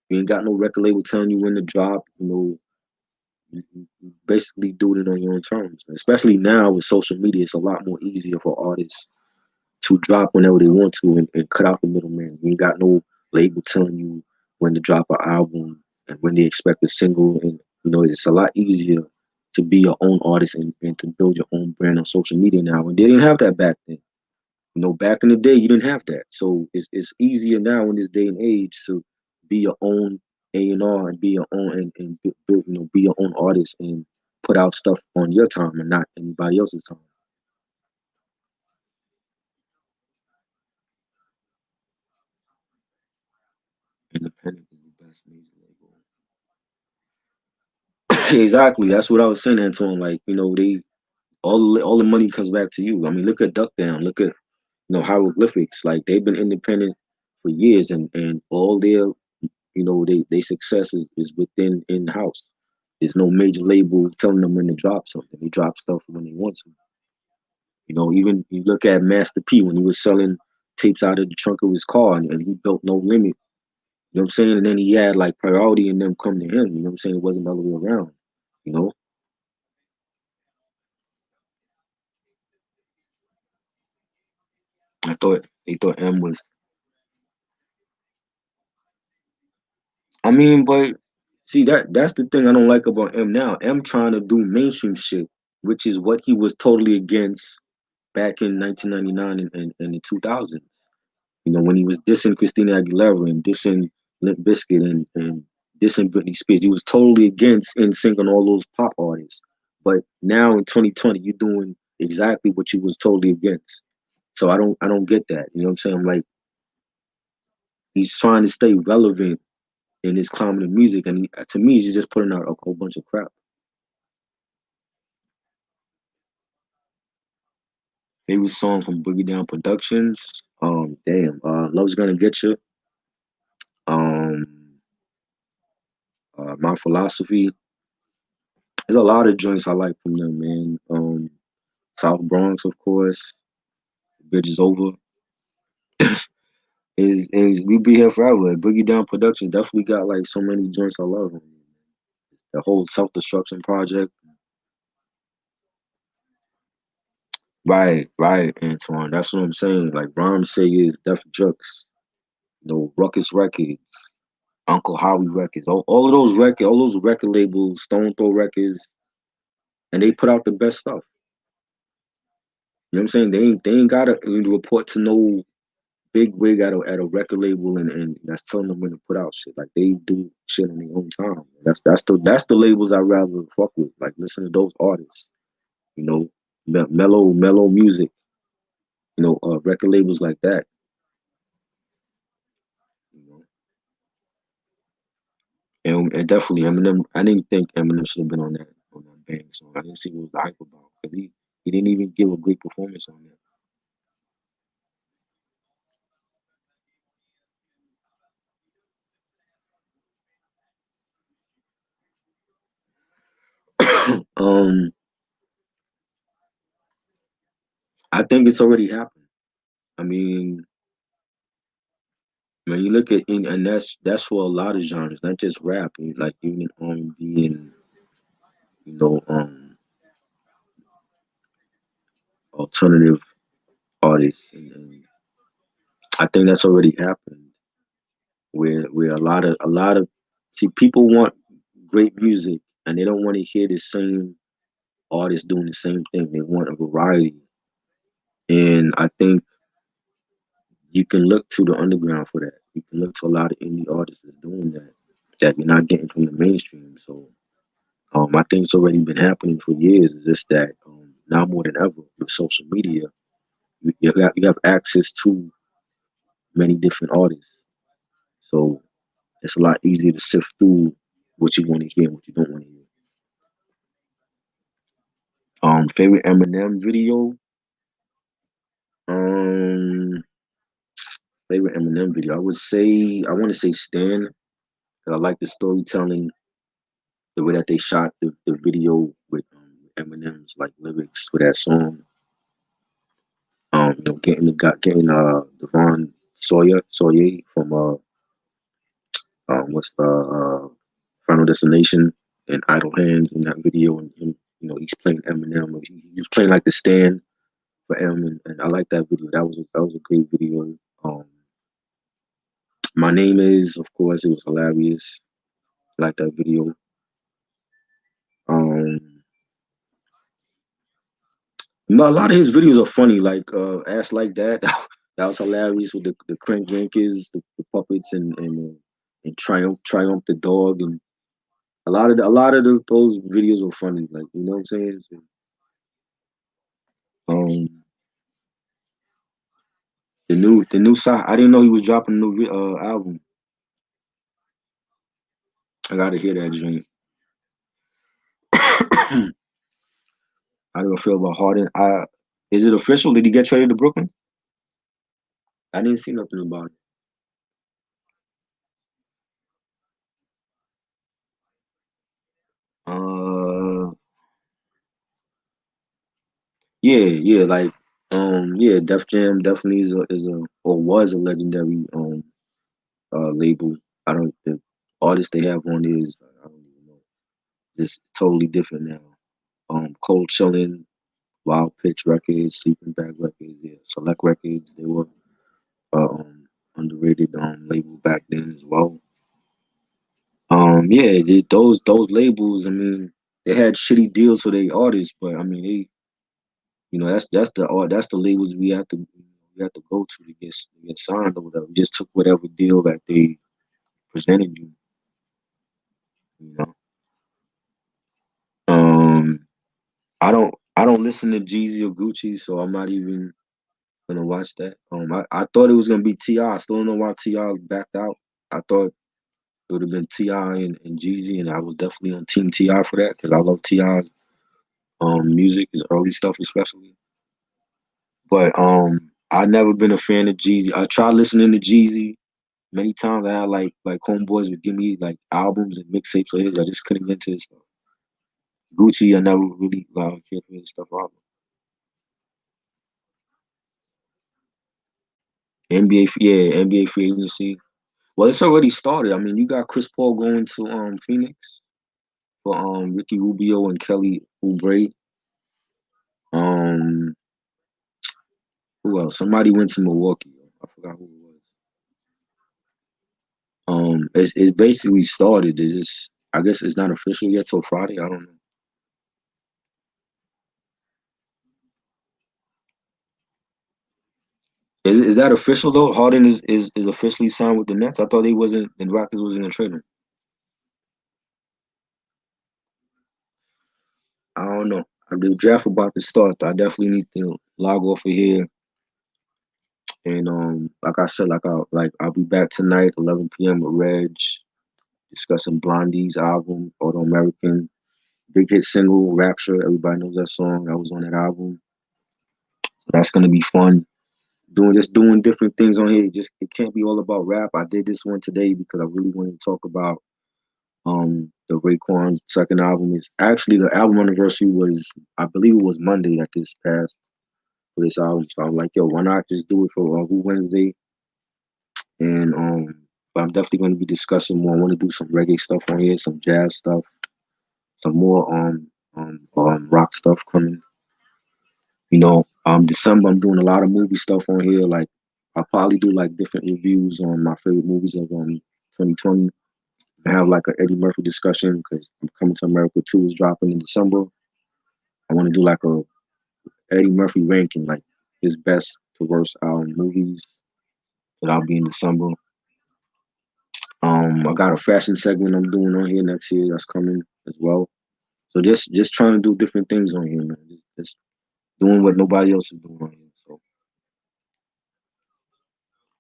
You ain't got no record label telling you when to drop. You basically do it on your own terms. Especially now with social media, it's a lot more easier for artists to drop whenever they want to and cut out the middleman. You ain't got no label telling you when to drop an album. and when they expect a single, and it's a lot easier to be your own artist and to build your own brand on social media now. And they didn't have that back then. Back in the day, you didn't have that. So it's easier now in this day and age to be your own A&R and be your own and build, be your own artist and put out stuff on your time and not anybody else's time. Independent is the best music label. Exactly. That's what I was saying, Antoine. Like, they all the money comes back to you. I mean, look at Duck Down. Look at hieroglyphics. Like they've been independent for years, and all their they success is within in house. There's no major label telling them when to drop something. They drop stuff when they want to. Even you look at Master P when he was selling tapes out of the trunk of his car, and he built No Limit. You know what I'm saying? And then he had like Priority and them come to him. You know what I'm saying? It wasn't the other way around. You know, I thought they thought M was. I mean, but see that's the thing I don't like about M now. M trying to do mainstream shit, which is what he was totally against back in 1999 and the 2000s. When he was dissing Christina Aguilera and dissing Limp Bizkit and dissing Britney Spears, he was totally against NSYNC and all those pop artists. But now in 2020, you're doing exactly what you was totally against. So I don't get that. You know what I'm saying? Like he's trying to stay relevant in his climate of music, and to me, he's just putting out a whole bunch of crap. Favorite song from Boogie Down Productions. Damn. Love's Gonna Get You. Um, My Philosophy. There's a lot of joints I like from them, man. South Bronx, of course. Bridge is Over. Is We Be Here Forever. Boogie Down Productions definitely got like so many joints I love. The whole Self Destruction Project. Right, Antoine. That's what I'm saying. Like Rhyme Say is Def Jux, Ruckus Records, Uncle Howie Records, all of those records, all those record labels, Stone Throw Records, and they put out the best stuff. You know what I'm saying? They ain't gotta report to no big wig at a record label and that's telling them when to put out shit. Like they do shit on their own time. That's the labels I rather fuck with. Like listen to those artists. You know, mellow music. Record labels like that. You know, and definitely Eminem. I didn't think Eminem should have been on that bang song. I didn't see what was the hype about because he didn't even give a great performance on that. I think it's already happened. I mean, when you look at and that's for a lot of genres, not just rap, like even R&B and you know um alternative artists, and I think that's already happened. Where a lot of see people want great music and they don't want to hear the same artist doing the same thing. They want a variety, and I think you can look to the underground for that. You can look to a lot of indie artists that's doing that you're not getting from the mainstream. So I think it's already been happening for years. It's just that now more than ever with social media, you have access to many different artists. So it's a lot easier to sift through what you want to hear and what you don't want to hear. Favorite Eminem video. Um, Favorite Eminem video. I want to say Stan. 'Cause I like the storytelling, the way that they shot the video with Eminem's like lyrics for that song. Getting Devon Sawyer from what's the Final Destination and Idle Hands in that video, and he's playing Eminem. He was playing like the stand for M, and I like that video. That was a great video. Um, My Name Is, of course, it was hilarious. like that video. Um, a lot of his videos are funny, like Ass Like That. That was hilarious with the crank yankers, the puppets, and Triumph the dog, and those videos were funny. Like you know what I'm saying? So, um, the new song. I didn't know he was dropping a new album. I gotta hear that joint. How do I feel about Harden? Is it official? Did he get traded to Brooklyn? I didn't see nothing about it. Uh, yeah, like yeah, Def Jam definitely is a or was a legendary label. I don't the artist they have on is I don't even know. Just totally different now. Cold Chillin', Wild Pitch Records, Sleeping Bag Records, yeah, Select Records. They were underrated label back then as well. Yeah, those labels. I mean, they had shitty deals for their artists, but I mean, that's the labels we have to go to get signed or whatever. We just took whatever deal that they presented you. You know, um, I don't listen to Jeezy or Gucci, so I'm not even gonna watch that. I thought it was gonna be Ti. I still don't know why Ti backed out. I thought it would have been Ti and Jeezy, and I was definitely on Team Ti for that because I love Ti's music, his early stuff especially. But I never been a fan of Jeezy. I tried listening to Jeezy many times. I had like homeboys would give me like albums and mixtapes of his. I just couldn't get into his stuff. Gucci, I never really cared for his stuff either. NBA free agency. Well, it's already started. I mean, you got Chris Paul going to Phoenix for Ricky Rubio and Kelly Oubre. Um, who else? Somebody went to Milwaukee. I forgot who it was. It's basically started. It's just, I guess it's not official yet till Friday. I don't know. Is that official though? Harden is officially signed with the Nets. I thought he wasn't. The Rockets wasn't gonna trade him. I don't know. The draft about to start. I definitely need to log off of here. And like I said, I'll be back tonight, 11 p.m. with Reg, discussing Blondie's album, Auto American, big hit single, Rapture. Everybody knows that song. I was on that album. So that's gonna be fun. Doing different things on here. Just it can't be all about rap. I did this one today because I really wanted to talk about the Raekwon's second album. Is actually the album anniversary was I believe it was Monday that this passed for this album. So I'm like, yo, why not just do it for Who Wednesday? And but I'm definitely going to be discussing more. I want to do some reggae stuff on here, some jazz stuff, some more rock stuff coming. December I'm doing a lot of movie stuff on here. Like I'll probably do like different reviews on my favorite movies of 2020. I have like an Eddie Murphy discussion because Coming to America 2 is dropping in December. I want to do like a Eddie Murphy ranking, like his best to worst movies that I'll be in December. I got a fashion segment I'm doing on here next year that's coming as well. So just trying to do different things on here, man. Just doing what nobody else is doing on here. So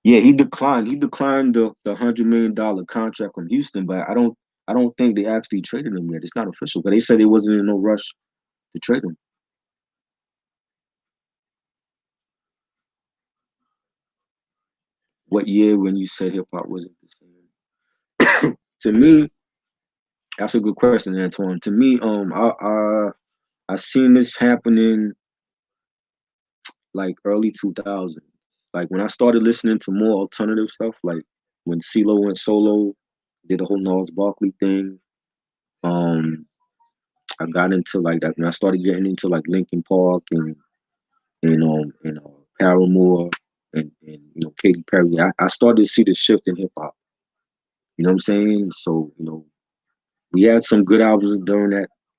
yeah, he declined. He declined the $100 million contract from Houston, but I don't think they actually traded him yet. It's not official, but they said they wasn't in no rush to trade him. What year when you said hip hop wasn't the same? To me, that's a good question, Antoine. To me, I seen this happening like early 2000s. Like when I started listening to more alternative stuff, like when CeeLo went solo, did the whole Gnarls Barkley thing. Um, I got into like that when I started getting into like Linkin Park and Paramore and Katy Perry. I started to see the shift in hip hop. You know what I'm saying? So we had some good albums during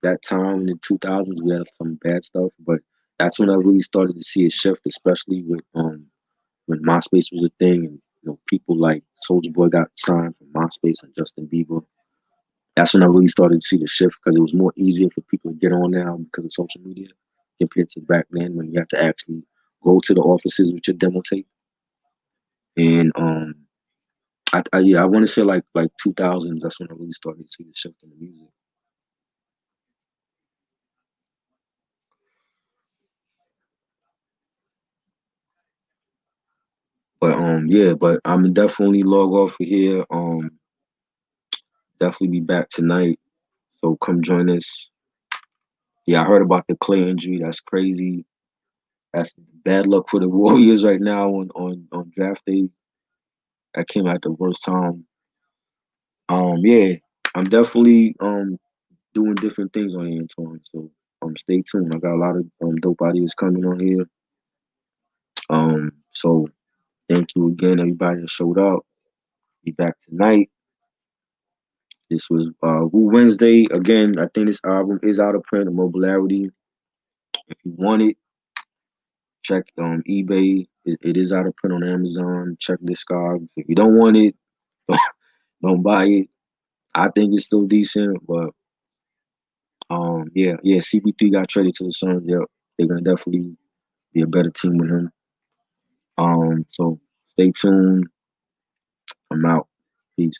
that time in the 2000s. We had some bad stuff, but that's when I really started to see a shift, especially with when MySpace was a thing, and people like Soulja Boy got signed from MySpace and Justin Bieber. That's when I really started to see the shift because it was more easier for people to get on now because of social media compared to back then when you had to actually go to the offices with your demo tape. And yeah, I want to say like 2000s. That's when I really started to see the shift in the music. But yeah, but I'm definitely log off of here. Definitely be back tonight. So come join us. Yeah, I heard about the Clay injury. That's crazy. That's bad luck for the Warriors right now on draft day. That came at the worst time. Yeah, I'm definitely doing different things on here, Antoine. So stay tuned. I got a lot of dope ideas coming on here. So thank you again, everybody that showed up. Be back tonight. This was Wu Wednesday. Again, I think this album is out of print, Immobilarity. If you want it, check eBay. It is out of print on Amazon. Check Discogs. If you don't want it, don't buy it. I think it's still decent, but yeah, CB3 got traded to the Suns. Yep, they're gonna definitely be a better team with him. So stay tuned. I'm out. Peace.